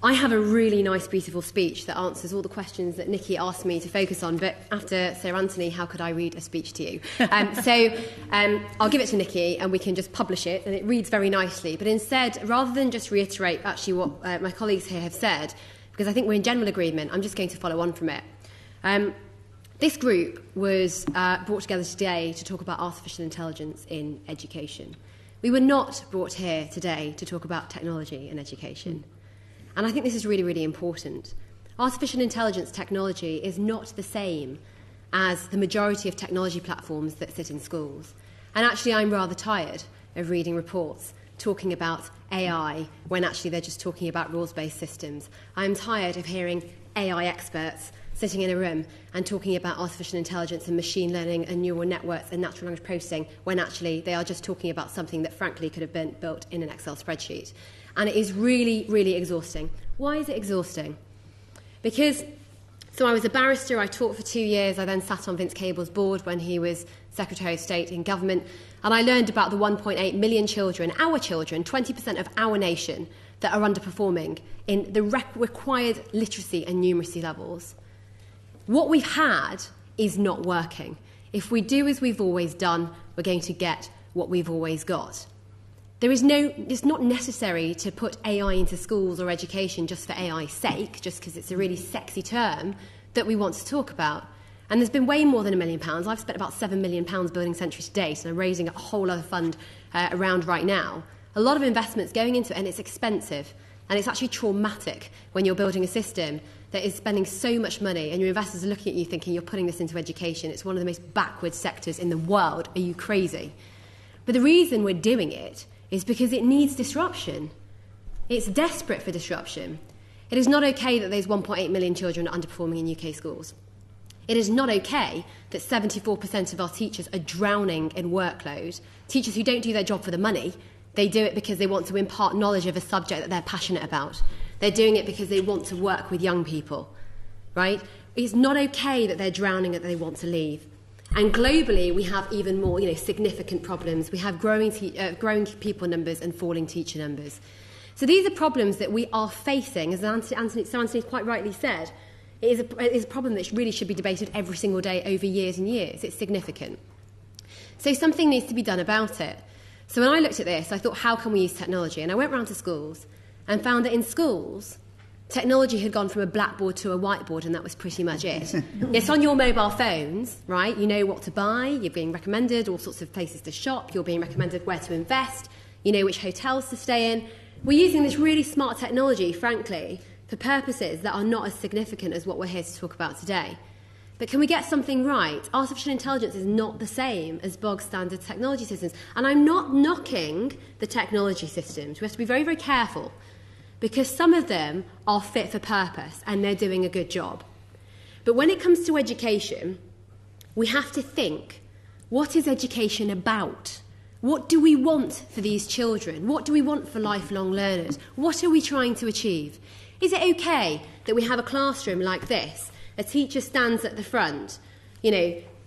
I have a really nice, beautiful speech that answers all the questions that Nikki asked me to focus on, but after Sir Anthony, how could I read a speech to you? I'll give it to Nikki and we can just publish it, and it reads very nicely. But instead, rather than just reiterate actually what my colleagues here have said, because I think we're in general agreement, I'm just going to follow on from it. This group was brought together today to talk about artificial intelligence in education. We were not brought here today to talk about technology in education. And I think this is really, really important. Artificial intelligence technology is not the same as the majority of technology platforms that sit in schools. And actually, I'm rather tired of reading reports talking about AI when actually they're just talking about rules-based systems. I'm tired of hearing AI experts sitting in a room and talking about artificial intelligence and machine learning and neural networks and natural language processing when actually they are just talking about something that frankly could have been built in an Excel spreadsheet. And it is really, really exhausting. Why is it exhausting? Because, so I was a barrister, I taught for 2 years, I then sat on Vince Cable's board when he was Secretary of State in government, and I learned about the 1.8 million children, our children, 20% of our nation, that are underperforming in the required literacy and numeracy levels. What we've had is not working. If we do as we've always done, we're going to get what we've always got. It's not necessary to put AI into schools or education just for AI's sake, just because it's a really sexy term that we want to talk about. And there's been way more than £1 million. I've spent about £7 million building Sentry to date, and I'm raising a whole other fund around right now. A lot of investments going into it, and it's expensive. And it's actually traumatic when you're building a system that is spending so much money and your investors are looking at you thinking you're putting this into education. It's one of the most backward sectors in the world. Are you crazy? But the reason we're doing it is because it needs disruption. It's desperate for disruption. It is not okay that those 1.8 million children are underperforming in UK schools. It is not okay that 74% of our teachers are drowning in workload. Teachers who don't do their job for the money, they do it because they want to impart knowledge of a subject that they're passionate about. They're doing it because they want to work with young people, right? It's not okay that they're drowning and that they want to leave. And globally, we have even more, significant problems. We have growing people numbers and falling teacher numbers. So these are problems that we are facing, as Anthony quite rightly said. It is a problem that really should be debated every single day over years and years. It's significant. So something needs to be done about it. So when I looked at this, I thought, how can we use technology? And I went round to schools and found that in schools, technology had gone from a blackboard to a whiteboard, and that was pretty much it. It's on your mobile phones, right? You know what to buy. You're being recommended all sorts of places to shop. You're being recommended where to invest. You know which hotels to stay in. We're using this really smart technology, frankly, for purposes that are not as significant as what we're here to talk about today. But can we get something right? Artificial intelligence is not the same as bog standard technology systems. And I'm not knocking the technology systems. We have to be very, very careful, because some of them are fit for purpose and they're doing a good job. But when it comes to education, we have to think, what is education about? What do we want for these children? What do we want for lifelong learners? What are we trying to achieve? Is it okay that we have a classroom like this? A teacher stands at the front,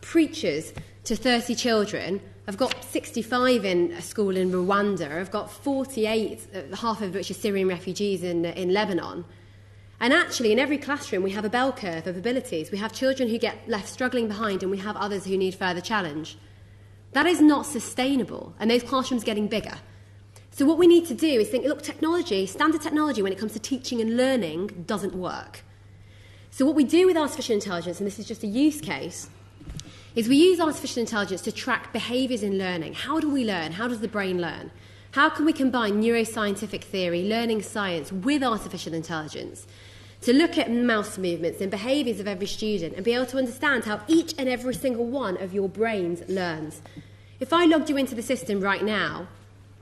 preaches to 30 children. I've got 65 in a school in Rwanda. I've got 48, half of which are Syrian refugees in Lebanon. And actually, in every classroom, we have a bell curve of abilities. We have children who get left struggling behind, and we have others who need further challenge. That is not sustainable, and those classrooms are getting bigger. So what we need to do is think, look, technology, standard technology when it comes to teaching and learning doesn't work. So what we do with artificial intelligence, and this is just a use case, is we use artificial intelligence to track behaviours in learning. How do we learn? How does the brain learn? How can we combine neuroscientific theory, learning science, with artificial intelligence to look at mouse movements and behaviours of every student and be able to understand how each and every single one of your brains learns? If I logged you into the system right now,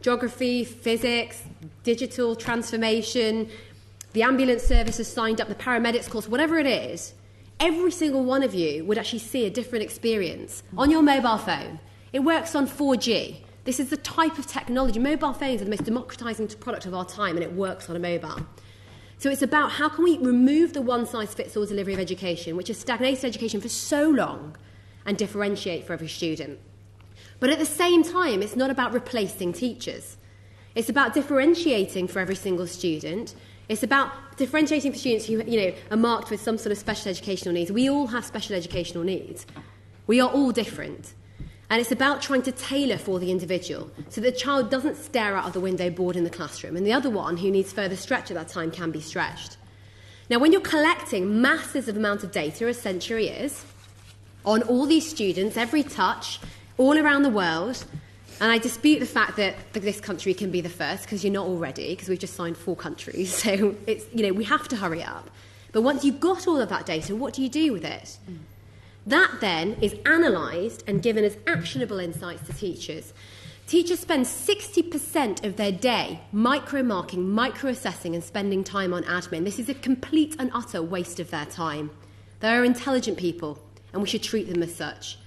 geography, physics, digital transformation, the ambulance service has signed up, the paramedics course, whatever it is, every single one of you would actually see a different experience on your mobile phone. It works on 4G. This is the type of technology. Mobile phones are the most democratising product of our time, and it works on a mobile. So it's about how can we remove the one-size-fits-all delivery of education, which has stagnated education for so long, and differentiate for every student. But at the same time, it's not about replacing teachers. It's about differentiating for every single student. It's about differentiating for students who, are marked with some sort of special educational needs. We all have special educational needs. We are all different. And it's about trying to tailor for the individual so the child doesn't stare out of the window bored in the classroom, and the other one who needs further stretch at that time can be stretched. Now, when you're collecting massive amount of data, as Century is, on all these students, every touch, all around the world, and I dispute the fact that this country can be the first, because you're not already, because we've just signed 4 countries. So it's, we have to hurry up. But once you've got all of that data, what do you do with it? That then is analysed and given as actionable insights to teachers. Teachers spend 60% of their day micro-marking, micro-assessing and spending time on admin. This is a complete and utter waste of their time. They are intelligent people, and we should treat them as such.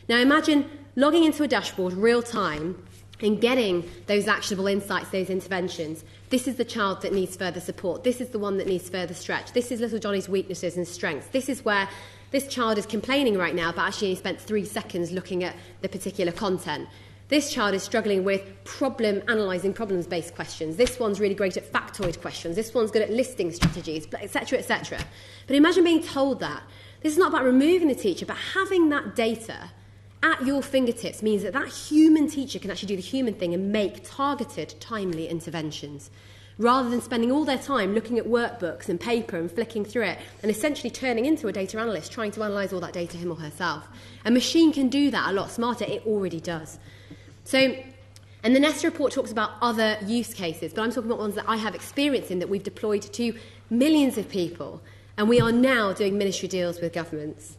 Now imagine logging into a dashboard real time and getting those actionable insights, those interventions. This is the child that needs further support. This is the one that needs further stretch. This is little Johnny's weaknesses and strengths. This is where this child is complaining right now, but actually only spent 3 seconds looking at the particular content. This child is struggling with analysing problems-based questions. This one's really great at factoid questions. This one's good at listing strategies, etc., etc. But imagine being told that. This is not about removing the teacher, but having that data at your fingertips means that human teacher can actually do the human thing and make targeted, timely interventions, rather than spending all their time looking at workbooks and paper and flicking through it and essentially turning into a data analyst, trying to analyse all that data him or herself. A machine can do that a lot smarter. It already does. So, and the NESTA report talks about other use cases, but I'm talking about ones that I have experience in, that we've deployed to millions of people, and we are now doing ministry deals with governments.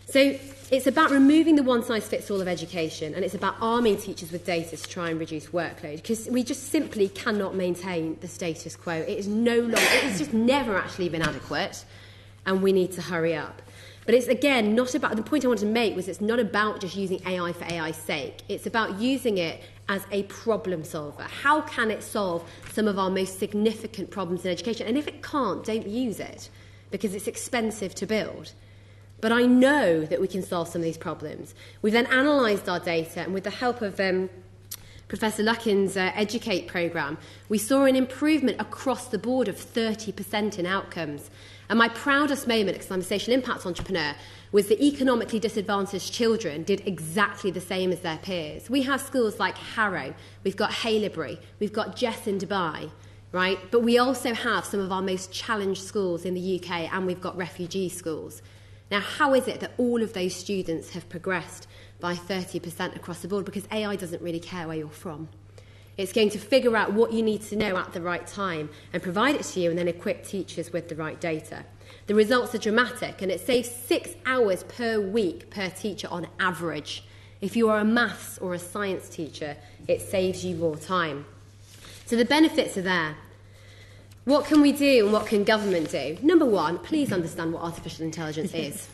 So it's about removing the one-size-fits-all of education, and it's about arming teachers with data to try and reduce workload, because we just simply cannot maintain the status quo. It is no longer, it's just never actually been adequate, and we need to hurry up. But it's, again, not about, the point I wanted to make was it's not about just using AI for AI's sake. It's about using it as a problem solver. How can it solve some of our most significant problems in education? And if it can't, don't use it, because it's expensive to build. But I know that we can solve some of these problems. We've then analysed our data, and with the help of Professor Luckin's Educate programme, we saw an improvement across the board of 30% in outcomes. And my proudest moment, because I'm a social impact entrepreneur, was that economically disadvantaged children did exactly the same as their peers. We have schools like Harrow, we've got Haileybury, we've got Jess in Dubai, right? But we also have some of our most challenged schools in the UK, and we've got refugee schools. Now, how is it that all of those students have progressed by 30% across the board? Because AI doesn't really care where you're from. It's going to figure out what you need to know at the right time and provide it to you, and then equip teachers with the right data. The results are dramatic, and it saves 6 hours per week per teacher on average. If you are a maths or a science teacher, it saves you more time. So the benefits are there. What can we do and what can government do? Number one, please understand what artificial intelligence is.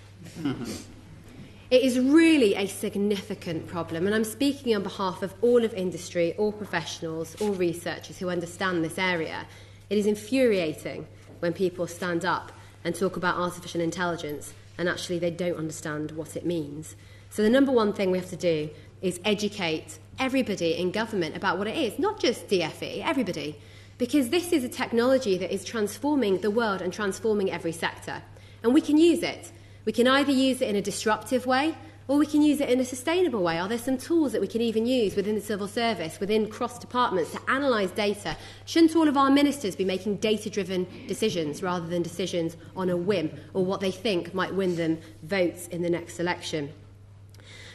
It is really a significant problem, and I'm speaking on behalf of all of industry, all professionals, all researchers who understand this area. It is infuriating when people stand up and talk about artificial intelligence and actually they don't understand what it means. So the number one thing we have to do is educate everybody in government about what it is, not just DFE, everybody. Because this is a technology that is transforming the world and transforming every sector. And we can use it. We can either use it in a disruptive way, or we can use it in a sustainable way. Are there some tools that we can even use within the civil service, within cross-departments, to analyse data? Shouldn't all of our ministers be making data-driven decisions rather than decisions on a whim, or what they think might win them votes in the next election?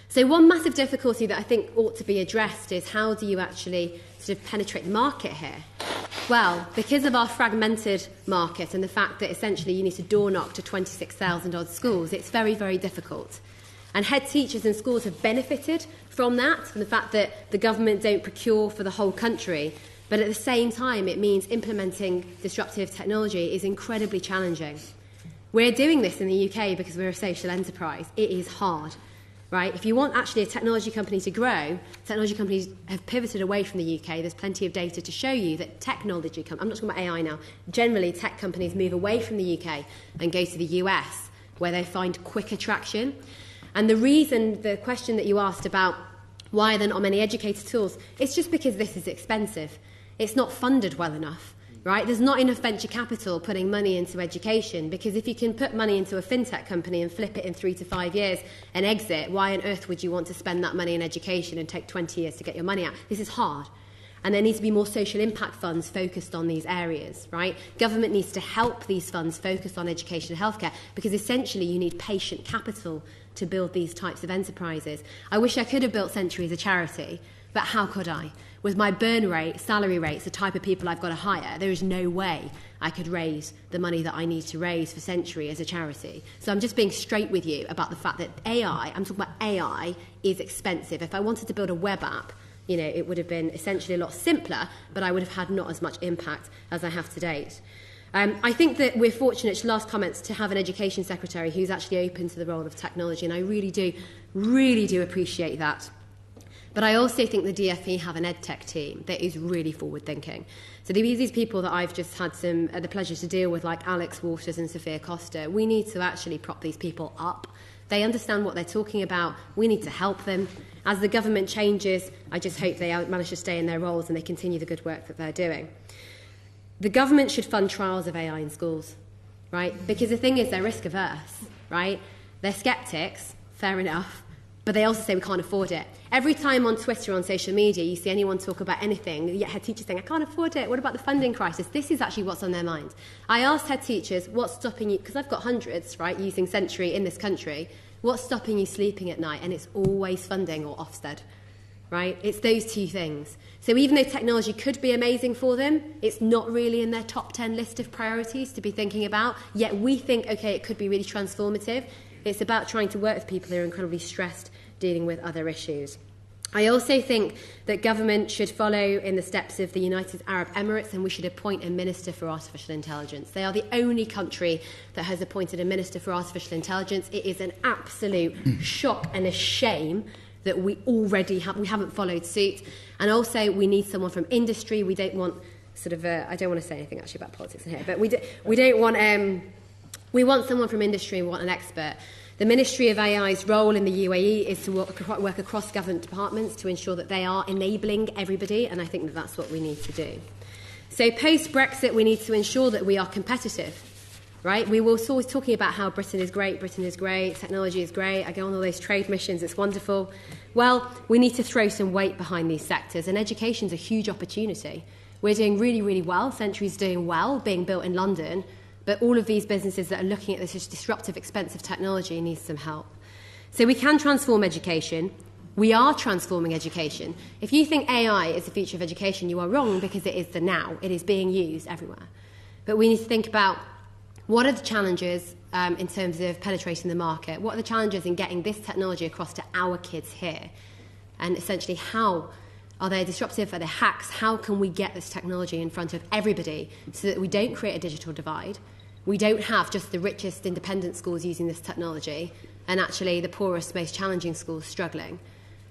So one massive difficulty that I think ought to be addressed is, how do you actually sort of penetrate the market here? Well, because of our fragmented market and the fact that essentially you need to door knock to 26,000 odd schools, it's very, very difficult. And head teachers in schools have benefited from that, from the fact that the government don't procure for the whole country. But at the same time, it means implementing disruptive technology is incredibly challenging. We're doing this in the UK because we're a social enterprise. It is hard. Right? If you want actually a technology company to grow, technology companies have pivoted away from the UK. There's plenty of data to show you that technology, I'm not talking about AI now, generally tech companies move away from the UK and go to the US, where they find quicker traction. And the reason, the question that you asked about why are there not many educator tools, it's just because this is expensive. It's not funded well enough. Right? There's not enough venture capital putting money into education, because if you can put money into a fintech company and flip it in 3 to 5 years and exit, why on earth would you want to spend that money in education and take 20 years to get your money out? This is hard. And there needs to be more social impact funds focused on these areas, right? Government needs to help these funds focus on education and healthcare, because essentially you need patient capital to build these types of enterprises. I wish I could have built Century as a charity, but how could I? With my burn rate, salary rates, the type of people I've got to hire, there is no way I could raise the money that I need to raise for Century as a charity. So I'm just being straight with you about the fact that AI, I'm talking about AI, is expensive. If I wanted to build a web app, you know, it would have been essentially a lot simpler, but I would have had not as much impact as I have to date. I think that we're fortunate, last comments, to have an education secretary who's actually open to the role of technology, and I really do appreciate that. But I also think the DFE have an EdTech team that is really forward-thinking. So these people that I've just had the pleasure to deal with, like Alex Waters and Sophia Costa, we need to actually prop these people up. They understand what they're talking about. We need to help them. As the government changes, I just hope they manage to stay in their roles and they continue the good work that they're doing. The government should fund trials of AI in schools, right? Because the thing is, they're risk-averse, right? They're sceptics, fair enough. But they also say we can't afford it. Every time on Twitter, on social media, you see anyone talk about anything, you get head teachers saying, I can't afford it. What about the funding crisis? This is actually what's on their mind. I asked head teachers, what's stopping you, because I've got hundreds, right, using Century in this country, what's stopping you sleeping at night? And it's always funding or Ofsted, right? It's those two things. So even though technology could be amazing for them, it's not really in their top 10 list of priorities to be thinking about, yet we think, okay, it could be really transformative. It's about trying to work with people who are incredibly stressed dealing with other issues. I also think that government should follow in the steps of the United Arab Emirates, and we should appoint a Minister for Artificial Intelligence. They are the only country that has appointed a Minister for Artificial Intelligence. It is an absolute shock and a shame that we haven't followed suit. And also we need someone from industry. We don't want I don't want to say anything actually about politics in here, but we want someone from industry. We want an expert. The Ministry of AI's role in the UAE is to work across government departments to ensure that they are enabling everybody, and I think that that's what we need to do. So post-Brexit, we need to ensure that we are competitive, right? We were always talking about how Britain is great, technology is great, I go on all those trade missions, it's wonderful. Well, we need to throw some weight behind these sectors, and education's a huge opportunity. We're doing really, really well. Century's doing well, being built in London. But all of these businesses that are looking at this disruptive, expensive technology need some help. So we can transform education. We are transforming education. If you think AI is the future of education, you are wrong, because it is the now. It is being used everywhere. But we need to think about what are the challenges in terms of penetrating the market? What are the challenges in getting this technology across to our kids here? And essentially, how are they disruptive? Are they hacks? How can we get this technology in front of everybody so that we don't create a digital divide? We don't have just the richest independent schools using this technology and actually the poorest, most challenging schools struggling,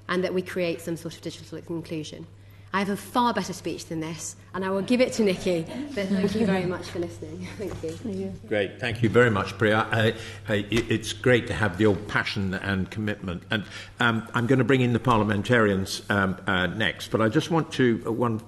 and that we create some sort of digital inclusion. I have a far better speech than this, and I will give it to Nikki. But thank you very much for listening. Thank you. Great. Thank you very much, Priya. It's great to have your passion and commitment. And I'm going to bring in the parliamentarians next, but I just want to one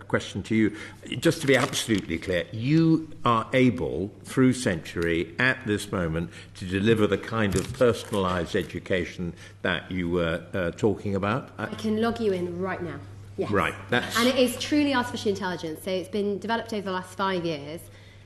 question to you, just to be absolutely clear. You are able, through Century, at this moment, to deliver the kind of personalised education that you were talking about? I can log you in right now. Yes. Right. And it is truly artificial intelligence. So it's been developed over the last 5 years.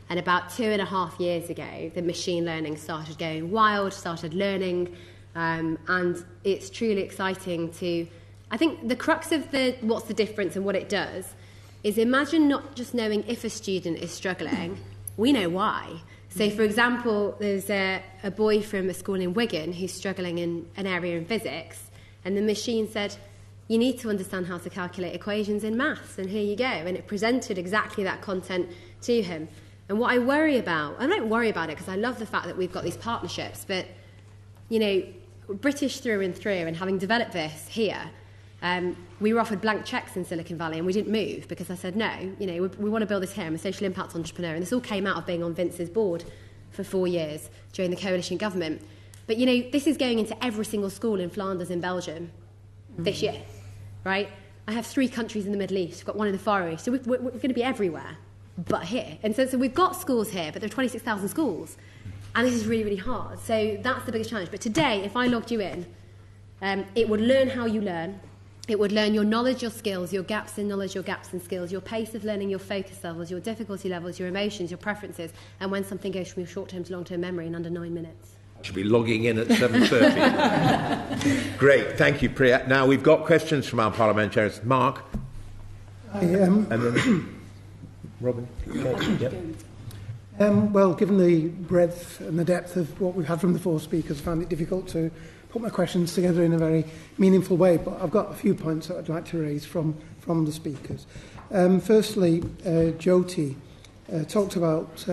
And about 2.5 years ago, the machine learning started going wild, started learning. And it's truly exciting to... I think the crux of what's the difference and what it does is imagine not just knowing if a student is struggling, we know why. So, for example, there's a boy from a school in Wigan who's struggling in an area in physics, and the machine said, you need to understand how to calculate equations in maths, and here you go. And it presented exactly that content to him. And what I worry about, I don't worry about it because I love the fact that we've got these partnerships, but, you know, British through and through, and having developed this here, we were offered blank cheques in Silicon Valley and we didn't move because I said, no, you know, we want to build this here. I'm a social impact entrepreneur. And this all came out of being on Vince's board for 4 years during the coalition government. But, you know, this is going into every single school in Flanders in Belgium this year, right? I have 3 countries in the Middle East. We've got one in the Far East. So we're going to be everywhere but here. And so we've got schools here, but there are 26,000 schools. And this is really, really hard. So that's the biggest challenge. But today, if I logged you in, it would learn how you learn. It would learn your knowledge, your skills, your gaps in knowledge, your gaps in skills, your pace of learning, your focus levels, your difficulty levels, your emotions, your preferences, and when something goes from your short-term to long-term memory in under 9 minutes. I should be logging in at 7:30. Great, thank you, Priya. Now, we've got questions from our parliamentarians. Mark? And then Robin? Yep. Well, given the breadth and the depth of what we've had from the 4 speakers, I found it difficult to put my questions together in a very meaningful way, but I've got a few points that I'd like to raise from the speakers. Firstly, Jyoti talked about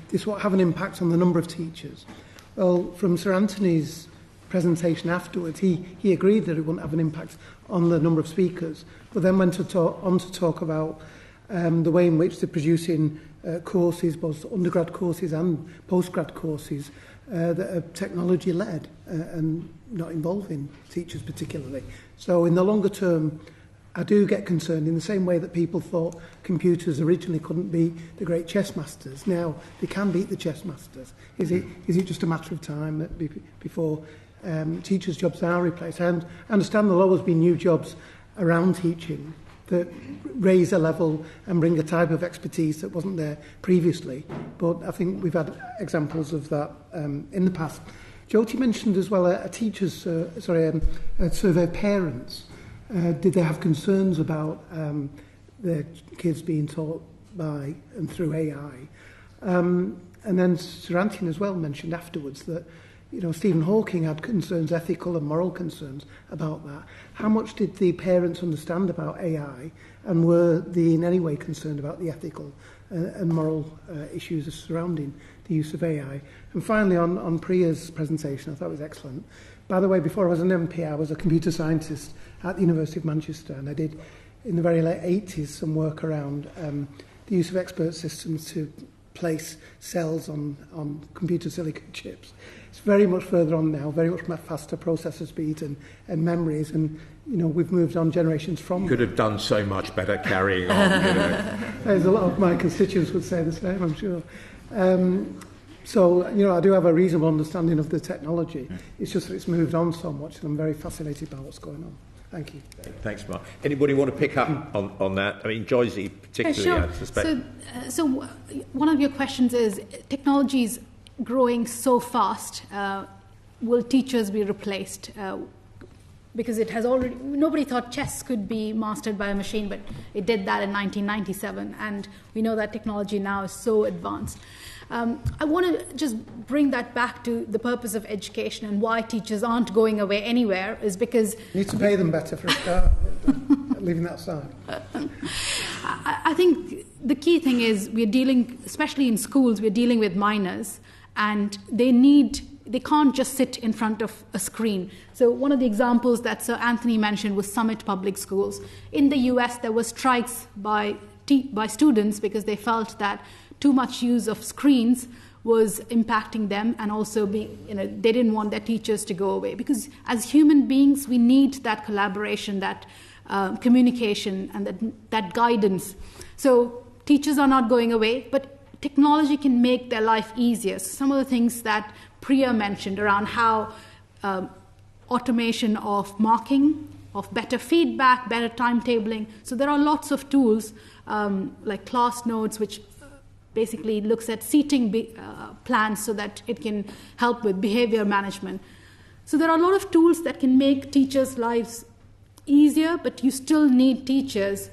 this will have an impact on the number of teachers. Well, from Sir Anthony's presentation afterwards, he agreed that it wouldn't have an impact on the number of speakers, but then went on to talk about the way in which they're producing courses, both undergrad courses and postgrad courses, that are technology-led and not involving teachers particularly. So in the longer term, I do get concerned in the same way that people thought computers originally couldn't be the great chess masters. Now they can beat the chess masters. Is it just a matter of time that before teachers' jobs are replaced. And I understand there'll always be new jobs around teaching that raise a level and bring a type of expertise that wasn't there previously. But I think we've had examples of that in the past. Jyoti mentioned as well a survey of parents. Did they have concerns about their kids being taught by and through AI? And then Sir Anthony as well mentioned afterwards that Stephen Hawking had concerns, ethical and moral concerns about that. How much did the parents understand about AI, and were they in any way concerned about the ethical and moral issues surrounding the use of AI? And finally, on Priya's presentation, I thought it was excellent. By the way, before I was an MP, I was a computer scientist at the University of Manchester, and I did, in the very late 80s, some work around the use of expert systems to place cells on computer silicon chips. It's very much further on now, very much faster processor speeds and memories, and we've moved on generations from. Could have done so much better carrying on. There's a lot of my constituents would say the same, I'm sure. So I do have a reasonable understanding of the technology. It's just that it's moved on so much, and I'm very fascinated by what's going on. Thank you. Thanks, Mark. Anybody want to pick up on that? I mean, Joysy particularly, sure. I suspect. So one of your questions is, technology is growing so fast, will teachers be replaced? Because it has already, nobody thought chess could be mastered by a machine, but it did that in 1997, and we know that technology now is so advanced. I want to just bring that back to the purpose of education and why teachers aren't going away anywhere is because... You need to pay them better for a start, leaving that aside. I think the key thing is we're dealing, especially in schools, we're dealing with minors, and they can't just sit in front of a screen. So one of the examples that Sir Anthony mentioned was Summit Public Schools. In the US, there were strikes by students because they felt that too much use of screens was impacting them, and also they didn't want their teachers to go away. Because as human beings, we need that collaboration, that communication, and that guidance. So teachers are not going away, but technology can make their life easier. So some of the things that Priya mentioned around how automation of marking, of better feedback, better timetabling. So there are lots of tools like class notes, which basically looks at seating plans so that it can help with behavior management. So there are a lot of tools that can make teachers' lives easier, but you still need teachers.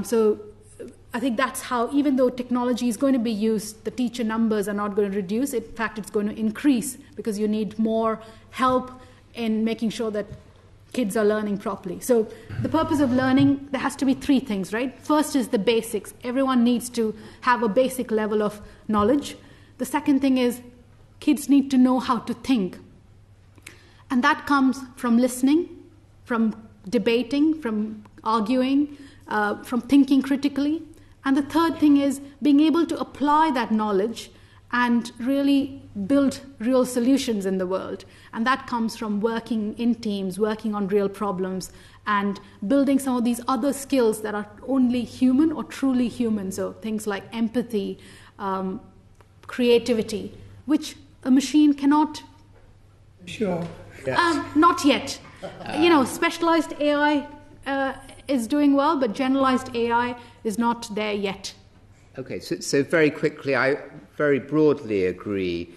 So I think that's how, even though technology is going to be used, the teacher numbers are not going to reduce. In fact, it's going to increase because you need more help in making sure that kids are learning properly. So the purpose of learning, there has to be three things, right? First is the basics. Everyone needs to have a basic level of knowledge. The second thing is kids need to know how to think. And that comes from listening, from debating, from arguing, from thinking critically. And the third thing is being able to apply that knowledge and really build real solutions in the world. And that comes from working in teams, working on real problems, and building some of these other skills that are only human or truly human. So things like empathy, creativity, which a machine cannot. Sure. Yes. Not yet. Specialized AI is doing well, but generalized AI is not there yet. Okay, so very quickly, I very broadly agree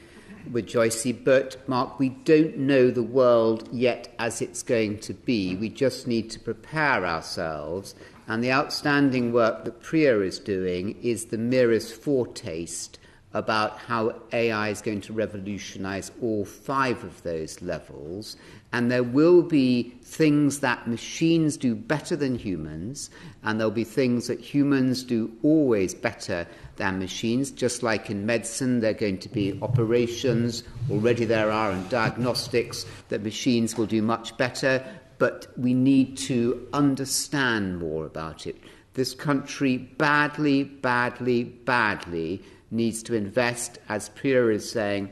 with Joysy, but Mark, we don't know the world yet as it's going to be. We just need to prepare ourselves, and the outstanding work that Priya is doing is the merest foretaste about how AI is going to revolutionize all 5 of those levels. And there will be things that machines do better than humans, and there'll be things that humans do always better than machines. Just like in medicine, there are going to be operations, already there are, in diagnostics, that machines will do much better, but we need to understand more about it. This country badly needs to invest, as Priya is saying,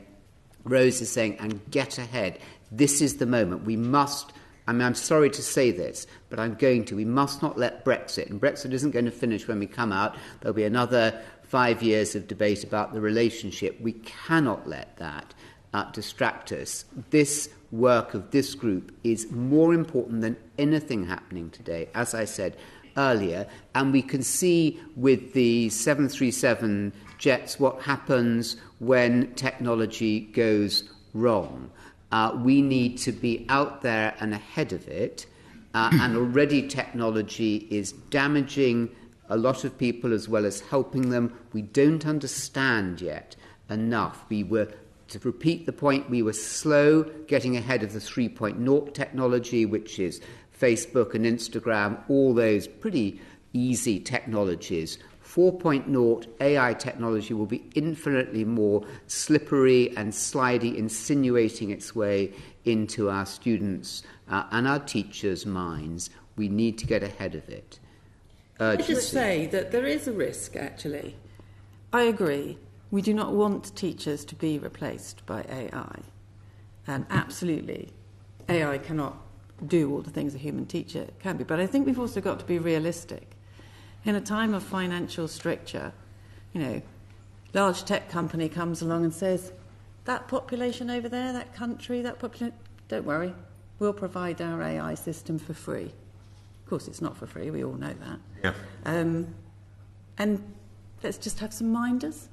Rose is saying, and get ahead. This is the moment. We must, I'm sorry to say this, but we must not let Brexit, and Brexit isn't going to finish when we come out. There'll be another 5 years of debate about the relationship. We cannot let that distract us. This work of this group is more important than anything happening today, as I said earlier, and we can see with the 737 jets what happens when technology goes wrong. We need to be out there and ahead of it, and already technology is damaging a lot of people as well as helping them. We don't understand yet enough. To repeat the point, we were slow getting ahead of the 3.0 technology, which is Facebook and Instagram, all those pretty easy technologies. 4.0 AI technology will be infinitely more slippery and slidey, insinuating its way into our students' and our teachers' minds. We need to get ahead of it. I just say that there is a risk, actually. I agree. We do not want teachers to be replaced by AI. And absolutely, AI cannot do all the things a human teacher can be. But I think we've also got to be realistic. In a time of financial stricture, large tech company comes along and says, that population over there, that country, that population, don't worry, we'll provide our AI system for free. Of course, it's not for free, we all know that. Yeah. And let's just have some minders,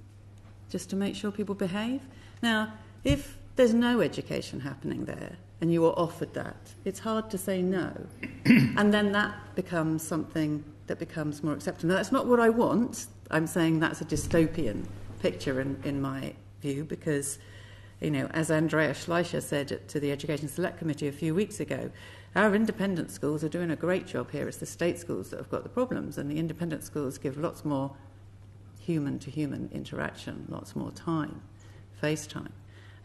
just to make sure people behave. Now, if there's no education happening there, and you are offered that, it's hard to say no. And then that becomes something that becomes more acceptable. Now, that's not what I want. I'm saying that's a dystopian picture in my view, because, as Andrea Schleicher said to the Education Select Committee a few weeks ago, our independent schools are doing a great job here. It's the state schools that have got the problems, and the independent schools give lots more human-to-human interaction, lots more time, FaceTime,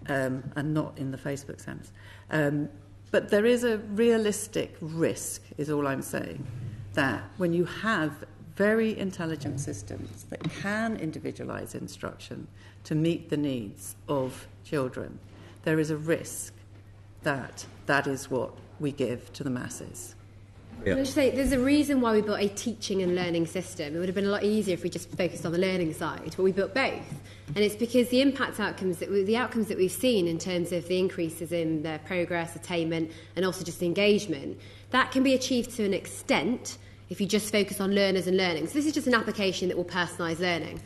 and not in the Facebook sense. But there is a realistic risk, is all I'm saying, that when you have very intelligent systems that can individualise instruction to meet the needs of children, there is a risk that that is what we give to the masses. Yeah. I just say there's a reason why we built a teaching and learning system. It would have been a lot easier if we just focused on the learning side, but we built both. And it's because the outcomes that we've seen in terms of the increases in their progress, attainment, and also just engagement, that can be achieved to an extent if you just focus on learners and learning. So this is just an application that will personalise learning.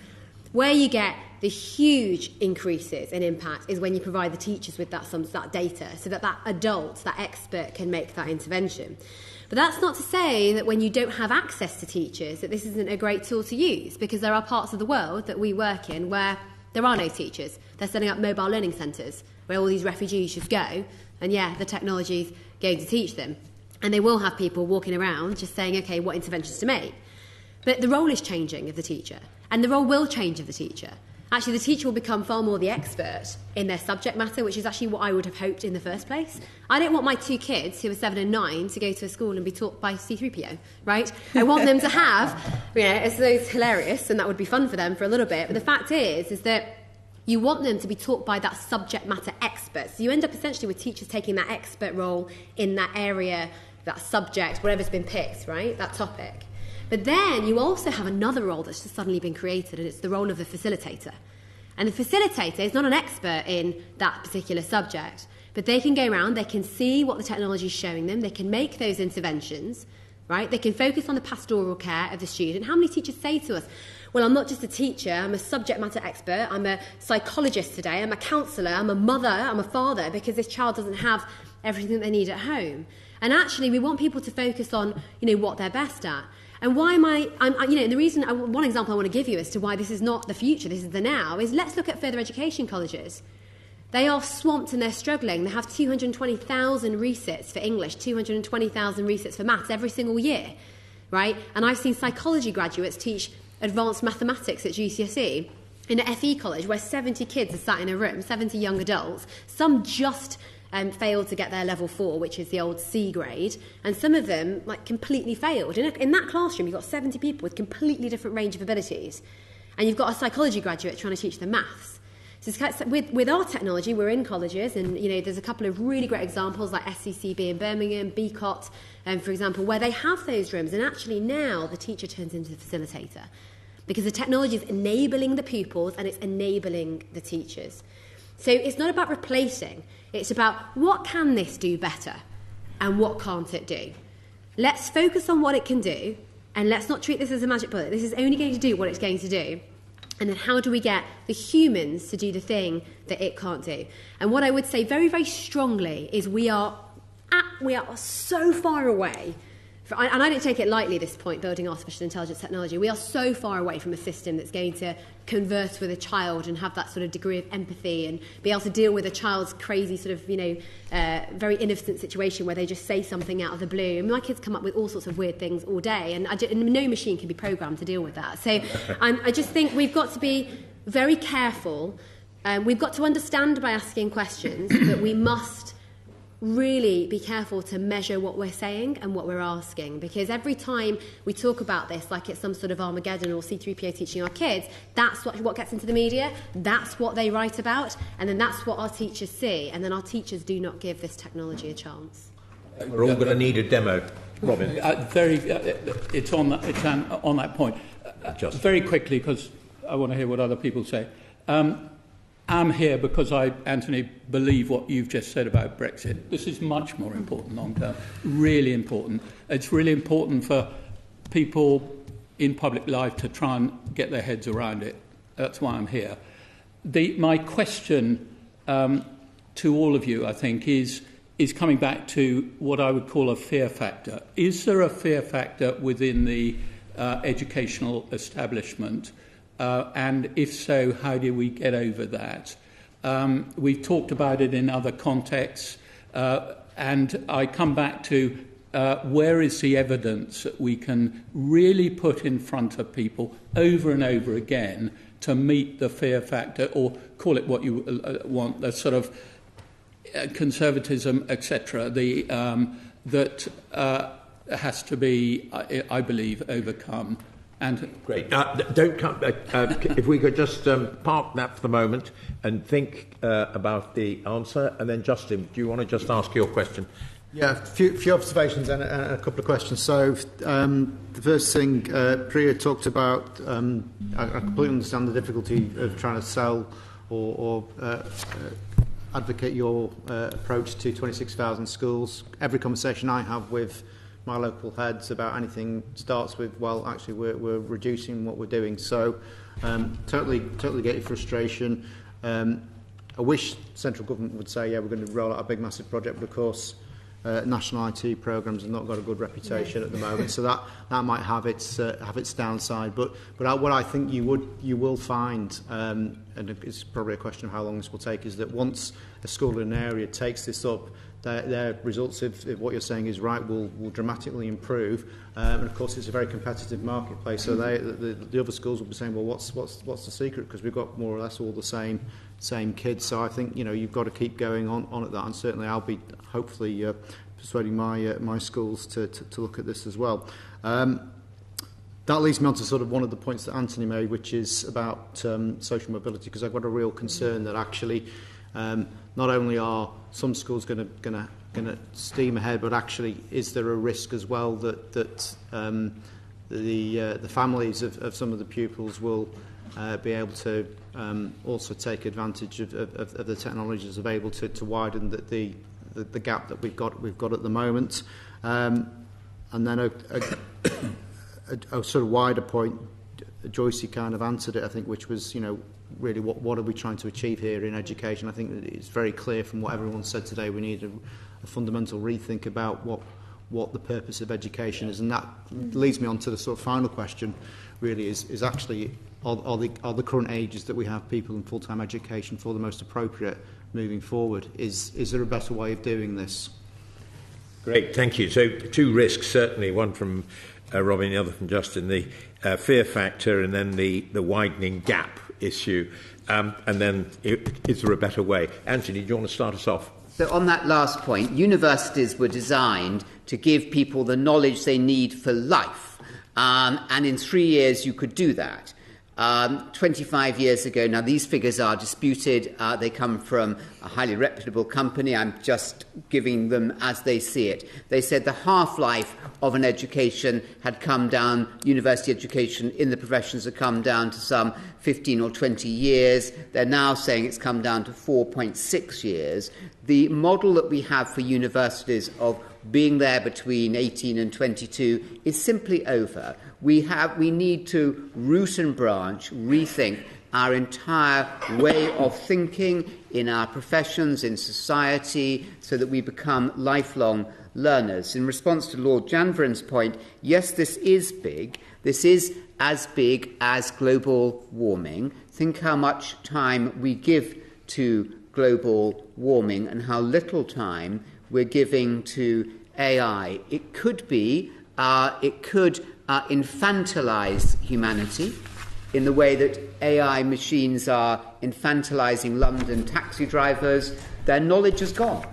Where you get the huge increases in impact is when you provide the teachers with that data, so that adult, that expert, can make that intervention. But that's not to say that when you don't have access to teachers that this isn't a great tool to use, because there are parts of the world that we work in where there are no teachers. They're setting up mobile learning centres where all these refugees just go, and the technology's going to teach them. And they will have people walking around just saying, OK, what interventions to make? But the role is changing of the teacher, and the role will change of the teacher. Actually, the teacher will become far more the expert in their subject matter, which is actually what I would have hoped in the first place. I don't want my two kids, who are 7 and 9, to go to a school and be taught by C-3PO, right? I want them to have, it's hilarious, and that would be fun for them for a little bit. But the fact is that you want them to be taught by that subject matter expert. So you end up essentially with teachers taking that expert role in that area, that subject, whatever's been picked, right? That topic. But then you also have another role that's just suddenly been created, and it's the role of the facilitator. And the facilitator is not an expert in that particular subject, but they can go around, they can see what the technology is showing them, they can make those interventions, right? They can focus on the pastoral care of the student. How many teachers say to us, well, I'm not just a teacher, I'm a subject matter expert, I'm a psychologist today, I'm a counsellor, I'm a mother, I'm a father, because this child doesn't have everything they need at home. And actually, we want people to focus on, what they're best at. And why the reason, one example I want to give you as to why this is not the future, this is the now, is let's look at further education colleges. They are swamped and they're struggling. They have 220,000 resits for English, 220,000 resits for maths every single year, right? And I've seen psychology graduates teach advanced mathematics at GCSE in an FE college where 70 kids are sat in a room, 70 young adults, some just failed to get their level 4, which is the old C grade, and some of them completely failed. In that classroom, you've got 70 people with completely different range of abilities, and you've got a psychology graduate trying to teach them maths. So with our technology, we're in colleges, and there's a couple of really great examples like SCCB in Birmingham, BCOT, for example, where they have those rooms, and actually now the teacher turns into the facilitator, because the technology is enabling the pupils and it's enabling the teachers. So it's not about replacing. It's about what can this do better and what can't it do. Let's focus on what it can do, and let's not treat this as a magic bullet. This is only going to do what it's going to do. And then how do we get the humans to do the thing that it can't do? And what I would say very, very strongly is we are so far away. And I don't take it lightly, this point, building artificial intelligence technology. We are so far away from a system that's going to converse with a child and have that sort of degree of empathy and be able to deal with a child's crazy sort of, very innocent situation where they just say something out of the blue. And my kids come up with all sorts of weird things all day, and no machine can be programmed to deal with that. So I just think we've got to be very careful. We've got to understand by asking questions, but we must really be careful to measure what we're saying and what we're asking, because every time we talk about this like it's some sort of Armageddon or C-3PO teaching our kids, that's what gets into the media, that's what they write about, and then that's what our teachers see, and then our teachers do not give this technology a chance. We're all going to need a demo. Robin. It's on that point. Just very quickly, because I want to hear what other people say. I'm here because I, Anthony, believe what you've just said about Brexit. This is much more important long term, really important. It's really important for people in public life to try and get their heads around it. That's why I'm here. My question to all of you, I think, is coming back to what I would call a fear factor. Is there a fear factor within the educational establishment? And if so, how do we get over that? We've talked about it in other contexts, and I come back to where is the evidence that we can really put in front of people over and over again to meet the fear factor, or call it what you want, the sort of conservatism, etc., that has to be, I believe, overcome. And great. If we could just park that for the moment and think about the answer, and then Justin, do you want to just ask your question? Yeah, a few observations and a couple of questions. So the first thing Priya talked about, I completely understand the difficulty of trying to sell or advocate your approach to 26,000 schools. Every conversation I have with my local heads about anything starts with, well, actually we're reducing what we're doing. So totally get your frustration. I wish central government would say, yeah, we're going to roll out a big massive project, but of course national IT programs have not got a good reputation at the moment, so that might have its downside. But what I think you will find, and it's probably a question of how long this will take, is that once a school in an area takes this up, their results, if what you're saying is right, will dramatically improve. And of course, it's a very competitive marketplace. So the other schools will be saying, well, what's the secret? Because we've got more or less all the same kids. So I think you've got to keep going on at that. And certainly, I'll be hopefully persuading my schools to look at this as well. That leads me on to sort of one of the points that Anthony made, which is about social mobility. Because I've got a real concern that actually not only are some schools going to steam ahead, but actually is there a risk as well that the families of some of the pupils will be able to also take advantage of the technologies available to widen the gap that we've got at the moment, and then a sort of wider point. Joysy kind of answered it, I think, which was really what are we trying to achieve here in education. I think it's very clear from what everyone said today. We need a fundamental rethink about what the purpose of education is, and that leads me on to the sort of final question. Really, is actually are the current ages that we have people in full-time education for the most appropriate moving forward? Is there a better way of doing this? Great, thank you. So two risks, certainly, one from Robin, the other from Justin, the fear factor and then the widening gap issue. And then is there a better way? Anthony, do you want to start us off? So on that last point, universities were designed to give people the knowledge they need for life. And in 3 years you could do that. 25 years ago, now these figures are disputed, they come from a highly reputable company, I'm just giving them as they see it. They said the half-life of an education had come down, university education in the professions had come down to some 15 or 20 years. They're now saying it's come down to 4.6 years. The model that we have for universities of being there between 18 and 22 is simply over. We need to root and branch, rethink our entire way of thinking in our professions, in society, so that we become lifelong learners. In response to Lord Janverin's point, yes, this is big. This is as big as global warming. Think how much time we give to global warming and how little time we're giving to AI. It could infantilize humanity in the way that AI machines are infantilizing London taxi drivers. Their knowledge is gone.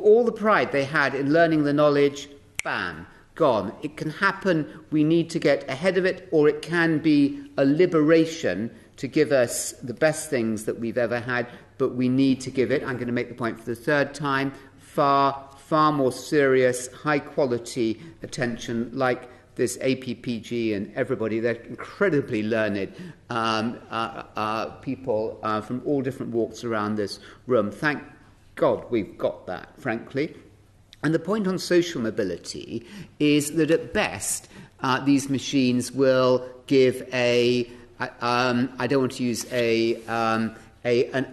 All the pride they had in learning the knowledge, bam, gone. It can happen. We need to get ahead of it, or it can be a liberation to give us the best things that we've ever had, but we need to give it, I'm going to make the point for the third time, far more serious, high-quality attention, like this APPG and everybody. They're incredibly learned people from all different walks around this room. Thank God we've got that, frankly. And the point on social mobility is that at best these machines will give I don't want to use an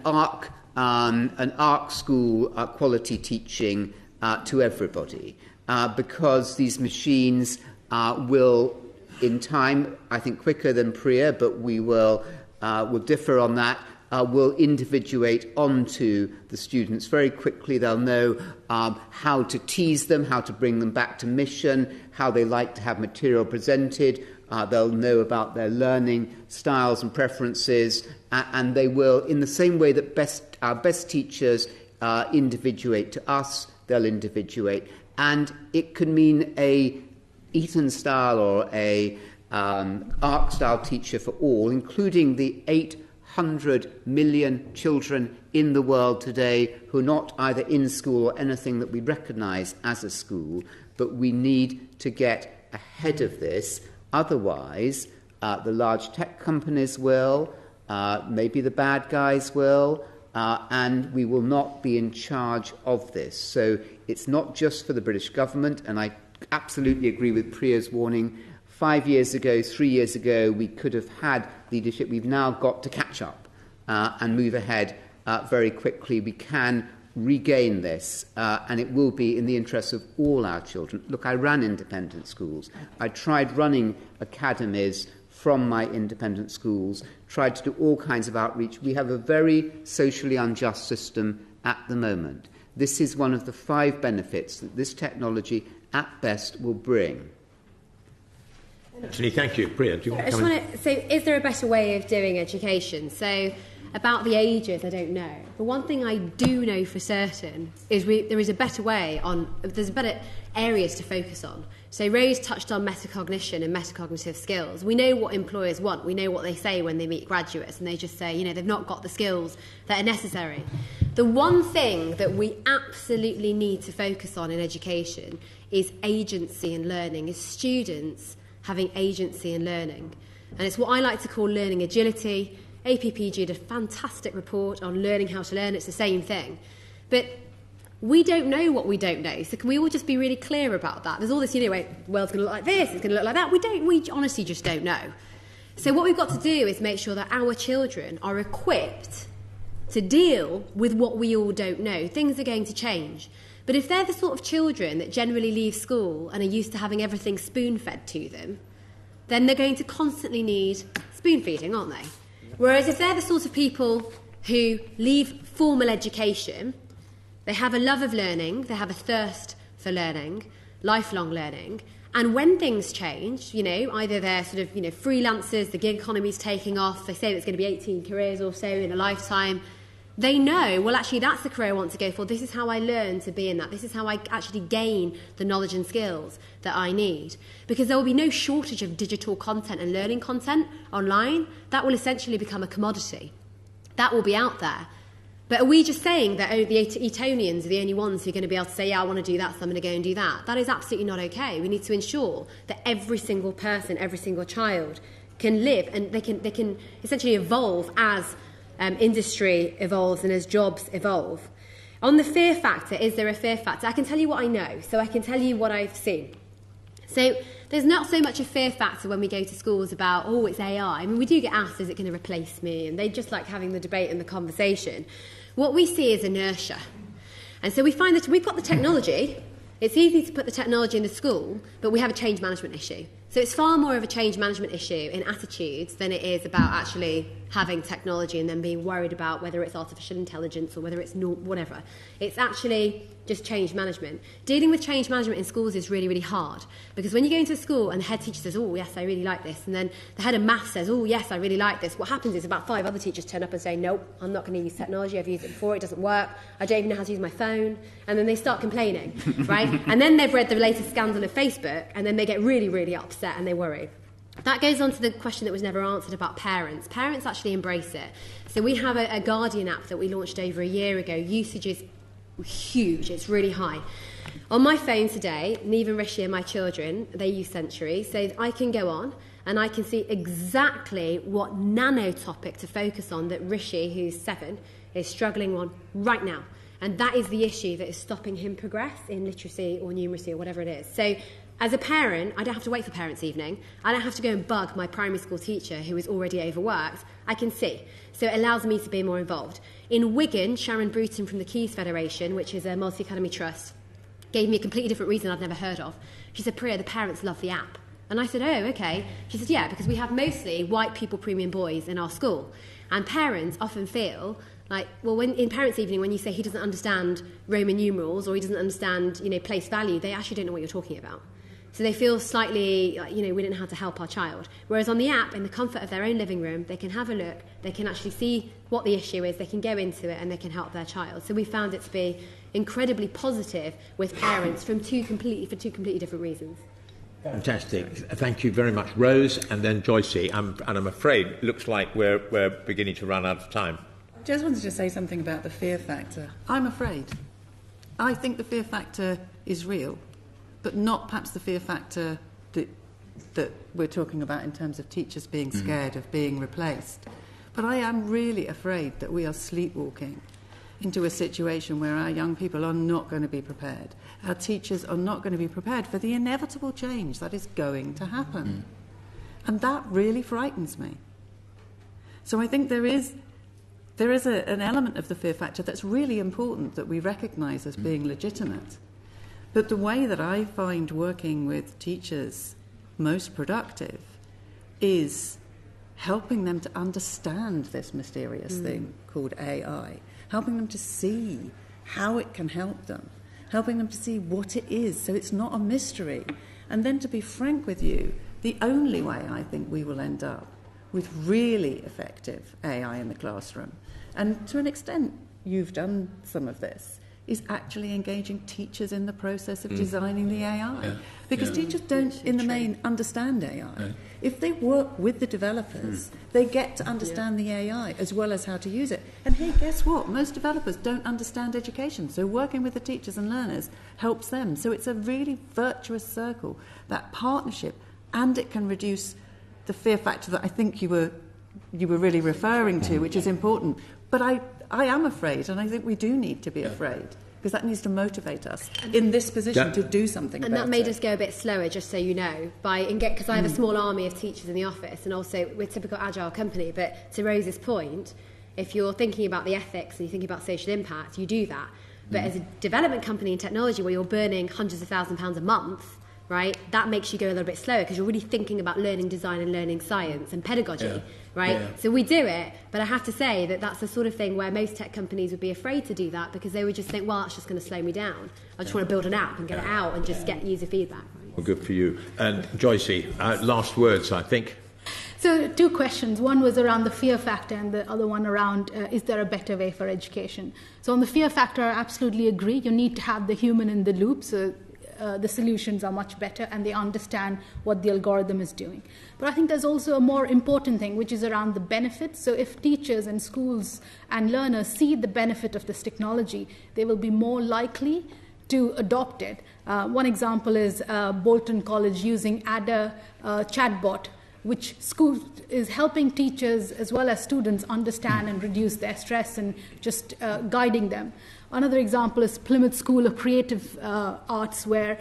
ARC school quality teaching to everybody, because these machines will, in time, I think quicker than Priya, but we will differ on that, will individuate onto the students very quickly. They'll know how to tease them, how to bring them back to mission, how they like to have material presented. They'll know about their learning styles and preferences, and they will, in the same way that our best teachers individuate to us, they'll individuate. And it could mean a Eton-style or a ARC-style teacher for all, including the 800 million children in the world today who are not either in school or anything that we recognise as a school. But we need to get ahead of this. Otherwise, the large tech companies will, maybe the bad guys will, and we will not be in charge of this. So it's not just for the British government, and I absolutely agree with Priya's warning. 5 years ago, 3 years ago, we could have had leadership. We've now got to catch up and move ahead very quickly. We can regain this, and it will be in the interests of all our children. Look, I ran independent schools. I tried running academies from my independent schools, tried to do all kinds of outreach. We have a very socially unjust system at the moment. This is one of the 5 benefits that this technology, at best, will bring. Actually, thank you. Priya, do you want to come in? So is there a better way of doing education? So about the ages, I don't know. But one thing I do know for certain is there is a better way there's better areas to focus on. So Rose touched on metacognition and metacognitive skills. We know what employers want. We know what they say when they meet graduates, and they just say, they've not got the skills that are necessary. The one thing that we absolutely need to focus on in education is agency and learning, is students having agency and learning. And it's what I like to call learning agility. APPG did a fantastic report on learning how to learn. It's the same thing. But we don't know what we don't know. So can we all just be really clear about that? There's all this, the world's going to look like this, it's going to look like that. We honestly just don't know. So what we've got to do is make sure that our children are equipped to deal with what we all don't know. Things are going to change. But if they're the sort of children that generally leave school and are used to having everything spoon-fed to them, then they're going to constantly need spoon-feeding, aren't they? Whereas if they're the sort of people who leave formal education, they have a love of learning, they have a thirst for learning, lifelong learning, and when things change, either they're sort of, freelancers, the gig economy's taking off, they say there's going to be 18 careers or so in a lifetime, They know, well, actually, that's the career I want to go for. This is how I learn to be in that. This is how I actually gain the knowledge and skills that I need. Because there will be no shortage of digital content and learning content online. That will essentially become a commodity. That will be out there. But are we just saying that the Etonians are the only ones who are going to be able to say, yeah, I want to do that, so I'm going to go and do that? That is absolutely not okay. We need to ensure that every single person, every single child can live and they can essentially evolve as industry evolves and as jobs evolve. On the fear factor, is there a fear factor? I can tell you what I know, so I can tell you what I've seen. So there's not so much a fear factor when we go to schools about, oh, it's AI. I mean, we do get asked, is it going to replace me? And they just like having the debate and the conversation. What we see is inertia. And so we find that we've got the technology. It's easy to put the technology in the school, but we have a change management issue. So it's far more of a change management issue in attitudes than it is about actually having technology and then being worried about whether it's artificial intelligence or whether it's whatever. It's actually just change management. Dealing with change management in schools is really, really hard, because when you go into a school and the head teacher says, oh, yes, I really like this, and then the head of maths says, oh, yes, I really like this, what happens is about 5 other teachers turn up and say, nope, I'm not going to use technology, I've used it before, it doesn't work, I don't even know how to use my phone, and then they start complaining, right? And then they've read the latest scandal of Facebook, and then they get really, really upset and they worry. That goes on to the question that was never answered about parents. Parents actually embrace it. So we have a Guardian app that we launched over a year ago. Usage is huge, it's really high. On my phone today, Neve and Rishi are my children, they use Century, so I can go on and I can see exactly what nano topic to focus on that Rishi, who's 7, is struggling on right now. And that is the issue that is stopping him progress in literacy or numeracy or whatever it is. So as a parent, I don't have to wait for parents' evening. I don't have to go and bug my primary school teacher who is already overworked. I can see. So it allows me to be more involved. In Wigan, Sharon Bruton from the Keys Federation, which is a multi-academy trust, gave me a completely different reason I'd never heard of. She said, Priya, the parents love the app. And I said, oh, okay. She said, yeah, because we have mostly white people premium boys in our school. And parents often feel like, well, when in Parents' Evening, when you say he doesn't understand Roman numerals or he doesn't understand, place value, they actually don't know what you're talking about. So they feel slightly, we don't know how to help our child. Whereas on the app, in the comfort of their own living room, they can have a look, they can actually see what the issue is, they can go into it, and they can help their child. So we found it to be incredibly positive with parents for two completely different reasons. Fantastic. Thank you very much, Rose, and then Joysy. And I'm afraid it looks like we're beginning to run out of time. I just wanted to say something about the fear factor. I'm afraid. I think the fear factor is real, but not perhaps the fear factor that we're talking about in terms of teachers being scared of being replaced. But I am really afraid that we are sleepwalking into a situation where our young people are not going to be prepared. Our teachers are not going to be prepared for the inevitable change that is going to happen. And that really frightens me. So I think there is an element of the fear factor that's really important that we recognise as being legitimate. But the way that I find working with teachers most productive is helping them to understand this mysterious thing called AI, helping them to see how it can help them, helping them to see what it is so it's not a mystery. And then, to be frank with you, the only way I think we will end up with really effective AI in the classroom, and to an extent you've done some of this, is actually engaging teachers in the process of designing the AI. Because teachers don't, in the main, understand AI. If they work with the developers, they get to understand the AI as well as how to use it. And hey, guess what? Most developers don't understand education, so working with the teachers and learners helps them. So it's a really virtuous circle, that partnership, and it can reduce the fear factor that I think you were really referring to, which is important. But I am afraid, and I think we do need to be afraid, because that needs to motivate us in this position to do something about it. And that made us go a bit slower, just so you know, because I have a small army of teachers in the office, and also we're a typical agile company. But to Rose's point, if you're thinking about the ethics and you're thinking about social impact, you do that. But as a development company in technology where you're burning hundreds of £1,000s a month, right, that makes you go a little bit slower because you're really thinking about learning design and learning science and pedagogy, right? So we do it, but I have to say that that's the sort of thing where most tech companies would be afraid to do that because they would just think, well, that's just going to slow me down. I just want to build an app and get it out and just get user feedback. Well, good for you. And Joysy, last words, I think. So 2 questions. One was around the fear factor and the other one around is there a better way for education? So on the fear factor, I absolutely agree. You need to have the human in the loop so the solutions are much better and they understand what the algorithm is doing. But I think there's also a more important thing, which is around the benefits. So if teachers and schools and learners see the benefit of this technology, they will be more likely to adopt it. One example is Bolton College using Ada chatbot, which is helping teachers as well as students understand and reduce their stress and just guiding them. Another example is Plymouth School of Creative Arts, where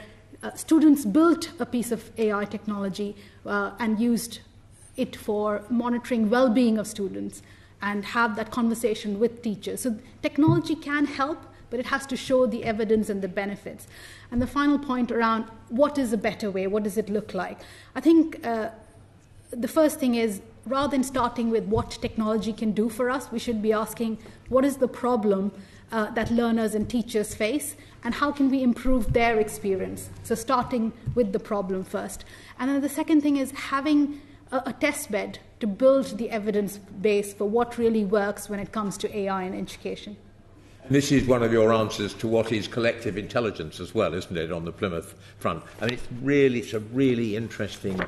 students built a piece of AI technology and used it for monitoring well-being of students and have that conversation with teachers. So technology can help, but it has to show the evidence and the benefits. And the final point around what is a better way, what does it look like? I think the first thing is, rather than starting with what technology can do for us, we should be asking what is the problem that learners and teachers face, and how can we improve their experience? So starting with the problem first. And then the second thing is having a test bed to build the evidence base for what really works when it comes to AI in education. And this is one of your answers to what is collective intelligence as well, isn't it, on the Plymouth front? I mean, it's a really interesting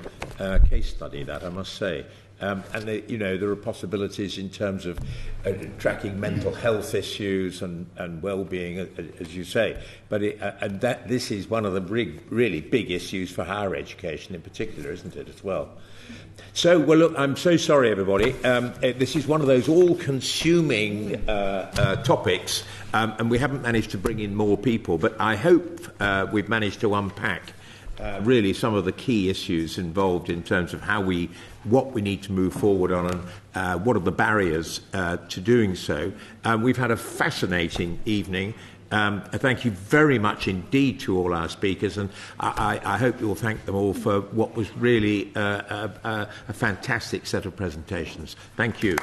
case study, that, I must say. And there are possibilities in terms of tracking mental health issues and well-being, as you say. But this is one of the really big issues for higher education in particular, isn't it, as well? So, well, look, I'm so sorry, everybody. This is one of those all-consuming topics, and we haven't managed to bring in more people. But I hope we've managed to unpack really some of the key issues involved in terms of what we need to move forward on and what are the barriers to doing so. We've had a fascinating evening. Thank you very much indeed to all our speakers, and I hope you'll thank them all for what was really a fantastic set of presentations. Thank you.